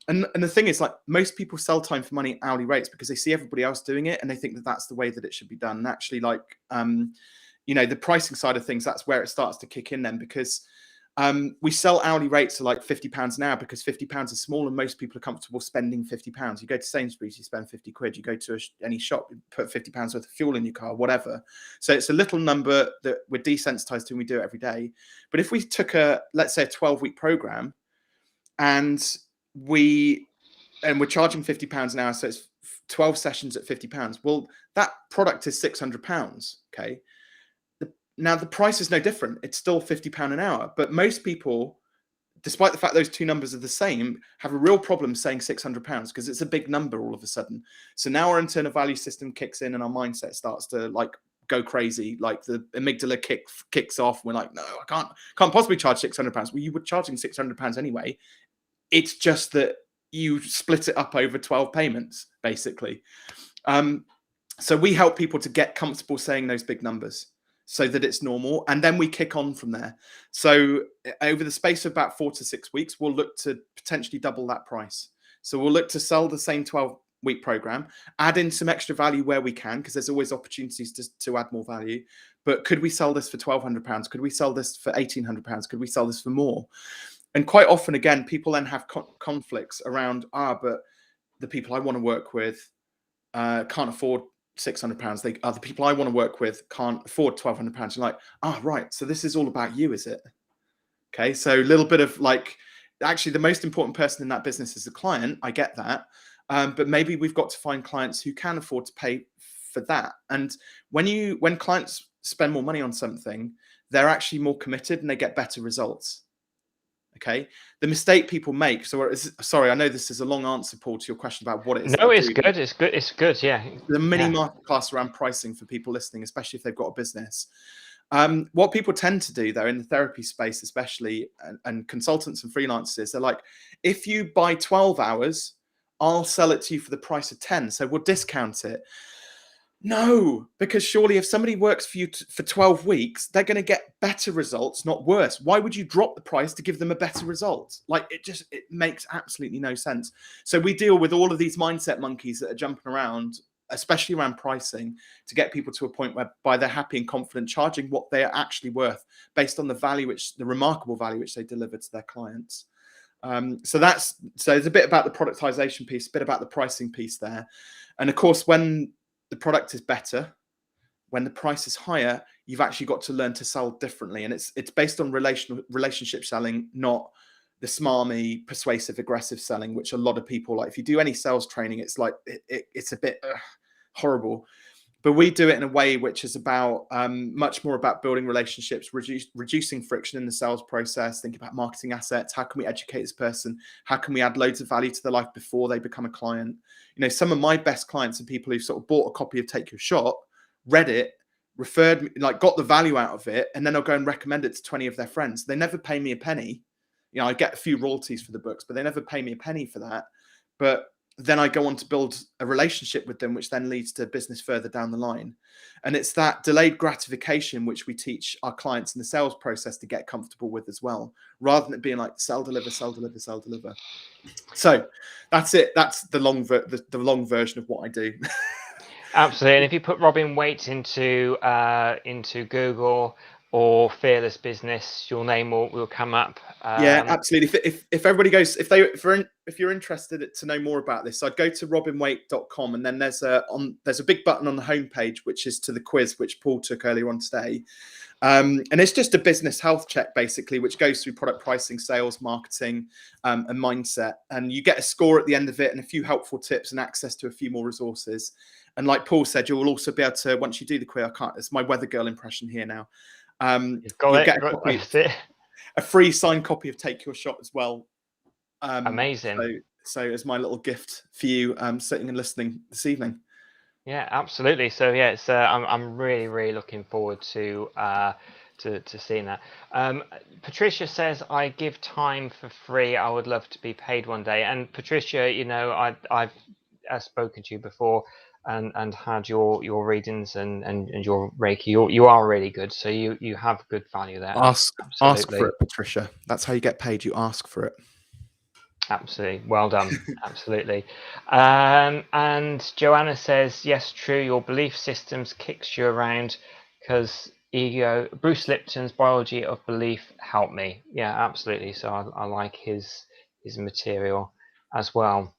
and the thing is, like, most people sell time for money at hourly rates because they see everybody else doing it and they think that that's the way that it should be done. And actually, like, the pricing side of things, that's where it starts to kick in then, because we sell hourly rates to like £50 an hour because £50 is small and most people are comfortable spending £50. You go to Sainsbury's, you spend 50 quid. You go to any shop, you put £50 worth of fuel in your car, whatever. So it's a little number that we're desensitized to and we do it every day. But if we took let's say a 12-week program and we're charging £50 an hour, so it's 12 sessions at £50. Well, that product is £600. Okay. Now, the price is no different. It's still £50 an hour. But most people, despite the fact those two numbers are the same, have a real problem saying £600 because it's a big number all of a sudden. So now our internal value system kicks in and our mindset starts to like go crazy. Like the amygdala kicks off. We're like, no, I can't possibly charge £600. Well, you were charging £600 anyway. It's just that you split it up over 12 payments, basically. So we help people to get comfortable saying those big numbers, so that it's normal. And then we kick on from there. So over the space of about 4 to 6 weeks, we'll look to potentially double that price. So we'll look to sell the same 12-week program, add in some extra value where we can, because there's always opportunities to add more value. But could we sell this for £1,200? Could we sell this for £1,800? Could we sell this for more? And quite often, again, people then have conflicts around, but the people I want to work with can't afford £600. The people I want to work with can't afford £1,200. You're like, right. So this is all about you, is it? Okay. So a little bit of like, actually the most important person in that business is the client. I get that. But maybe we've got to find clients who can afford to pay for that. And when clients spend more money on something, they're actually more committed and they get better results. Okay. The mistake people make. Sorry, I know this is a long answer, Paul, to your question about what it is. No, it's good. It's good. Yeah. The mini masterclass around pricing for people listening, especially if they've got a business. What people tend to do, though, in the therapy space, especially, and consultants and freelancers, they're like, if you buy 12 hours, I'll sell it to you for the price of 10. So we'll discount it. No, because surely if somebody works for you for 12 weeks, they're going to get better results, not worse. Why would you drop the price to give them a better result? Like, it makes absolutely no sense. So we deal with all of these mindset monkeys that are jumping around, especially around pricing, to get people to a point whereby they're happy and confident charging what they are actually worth based on the remarkable value which they deliver to their clients. So there's a bit about the productization piece, a bit about the pricing piece there. And of course, when the product is better, when the price is higher, you've actually got to learn to sell differently. And it's based on relationship selling, not the smarmy, persuasive, aggressive selling, which a lot of people like. If you do any sales training, it's like, it's a bit horrible. But we do it in a way which is about much more about building relationships, reducing friction in the sales process, thinking about marketing assets. How can we educate this person? How can we add loads of value to their life before they become a client? Some of my best clients are people who sort of bought a copy of Take Your Shot, read it, referred me, like got the value out of it, and then they'll go and recommend it to 20 of their friends. They never pay me a penny. I get a few royalties for the books, but they never pay me a penny for that. But then I go on to build a relationship with them, which then leads to business further down the line. And it's that delayed gratification which we teach our clients in the sales process to get comfortable with as well, rather than it being like sell, deliver, sell, deliver, sell, deliver. So that's it. That's the long version of what I do. Absolutely. And if you put Robin Waite into Google or Fearless Business, your name will come up. Yeah, absolutely. If everybody goes, if you're interested to know more about this, I'd go to robinwaite.com, and then there's a big button on the homepage which is to the quiz which Paul took earlier on today. And it's just a business health check, basically, which goes through product pricing, sales, marketing, and mindset. And you get a score at the end of it and a few helpful tips and access to a few more resources. And like Paul said, you will also be able to, once you do the quiz, it's my weather girl impression here now. You've got you'll it. get a free signed copy of Take Your Shot as well. Amazing. So as my little gift for you, sitting and listening this evening. Yeah, absolutely. So yeah, it's I'm really looking forward to seeing that. Patricia says, I give time for free. I would love to be paid one day. And Patricia, you know, I've spoken to you before and had your readings and your Reiki. You are really good. So you have good value there. Ask Absolutely. for it, Patricia. That's how you get paid. You ask for it. Absolutely. Well done. Absolutely. And Joanna says, yes, true. Your belief systems kicks you around because ego. Bruce Lipton's Biology of Belief helped me. Yeah, absolutely. So I like his material as well.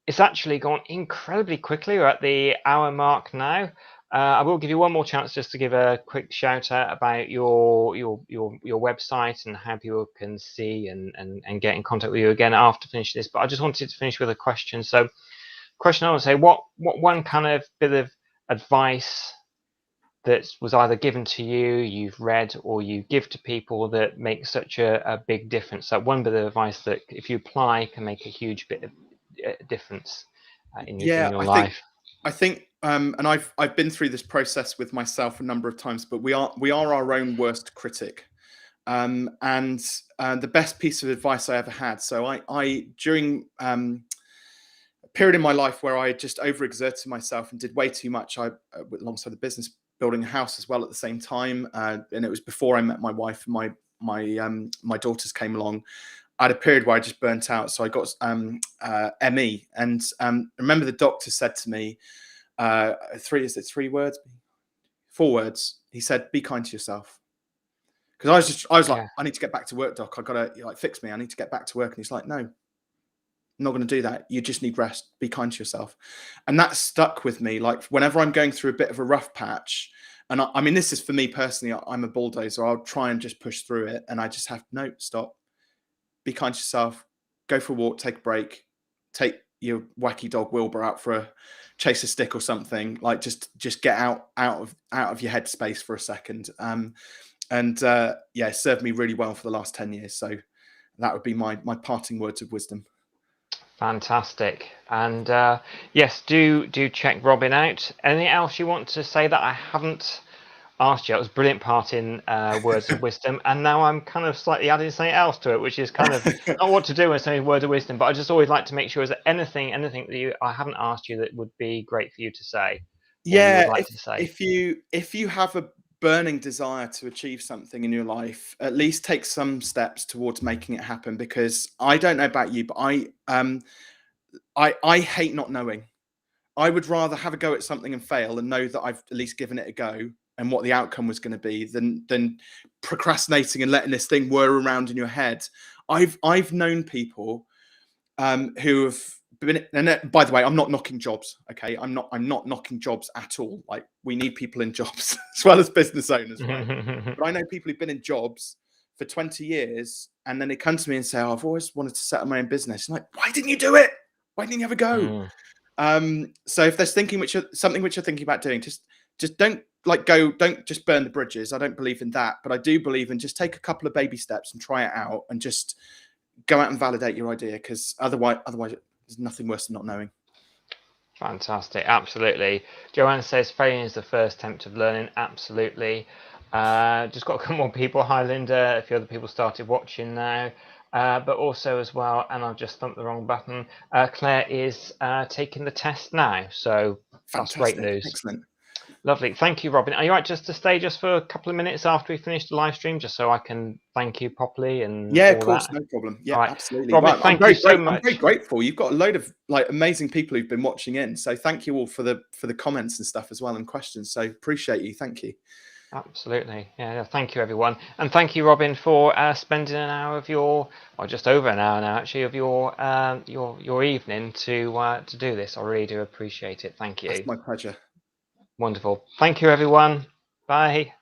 It's actually gone incredibly quickly. We're at the hour mark now. I will give you one more chance just to give a quick shout out about your website and how people can see and get in contact with you again after finishing this. But I just wanted to finish with a question. So, question I would say, what one kind of bit of advice that was either given to you, you've read, or you give to people that makes such a big difference? Like one bit of advice that if you apply can make a huge bit of difference in your life. I think, and I've been through this process with myself a number of times, but we are our own worst critic. And the best piece of advice I ever had. So I during a period in my life where I just overexerted myself and did way too much. Alongside the business, building a house as well at the same time, and it was before I met my wife and my daughters came along. I had a period where I just burnt out. So I got ME. And remember the doctor said to me, 4 words. He said, be kind to yourself. Because I was like, I need to get back to work, doc. I got to fix me. I need to get back to work. And he's like, no, I'm not going to do that. You just need rest. Be kind to yourself. And that stuck with me. Like whenever I'm going through a bit of a rough patch, and I mean, this is for me personally, I'm a bulldozer. I'll try and just push through it. And I just have, no, stop. Be kind to yourself, go for a walk, take a break, take your wacky dog Wilbur out for a chase a stick or something. Like just get out of your headspace for a second. It served me really well for the last 10 years. So that would be my parting words of wisdom. Fantastic. And yes, do check Robin out. Anything else you want to say that I haven't asked you? It was a brilliant part in words of wisdom, and now I'm kind of slightly adding something else to it, which is kind of not what to do when saying words of wisdom, but I just always like to make sure is there anything that I haven't asked you that would be great for you to say. Yeah, if you have a burning desire to achieve something in your life, at least take some steps towards making it happen. Because I don't know about you, but I hate not knowing. I would rather have a go at something and fail and know that I've at least given it a go and what the outcome was going to be than procrastinating and letting this thing whir around in your head. I've known people who have been, and by the way, I'm not knocking jobs. Okay, I'm not knocking jobs at all. Like we need people in jobs as well as business owners, right? But I know people who've been in jobs for 20 years and then they come to me and say, "Oh, I've always wanted to set up my own business." I'm like, why didn't you do it? Why didn't you have a go? So if there's something which you're thinking about doing, just don't don't just burn the bridges. I don't believe in that, but I do believe in just take a couple of baby steps and try it out and just go out and validate your idea, because otherwise there's nothing worse than not knowing. Fantastic. Absolutely. Joanne says failure is the first attempt of learning. Absolutely. Just got a couple more people. Hi Linda, a few other people started watching now. But also as well, and I've just thumped the wrong button, Claire is taking the test now. So that's great news. Excellent. Lovely. Thank you, Robin. Are you right just to stay just for a couple of minutes after we finish the live stream, just so I can thank you properly? And yeah, of course, no problem. Yeah, right. Absolutely. Robin, thank you so much. I'm very grateful. You've got a load of amazing people who've been watching in. So thank you all for the comments and stuff as well and questions. So appreciate you. Thank you. Absolutely. Yeah. Thank you, everyone, and thank you, Robin, for spending an hour of your, or just over an hour now, actually, of your evening to do this. I really do appreciate it. Thank you. That's my pleasure. Wonderful. Thank you, everyone. Bye.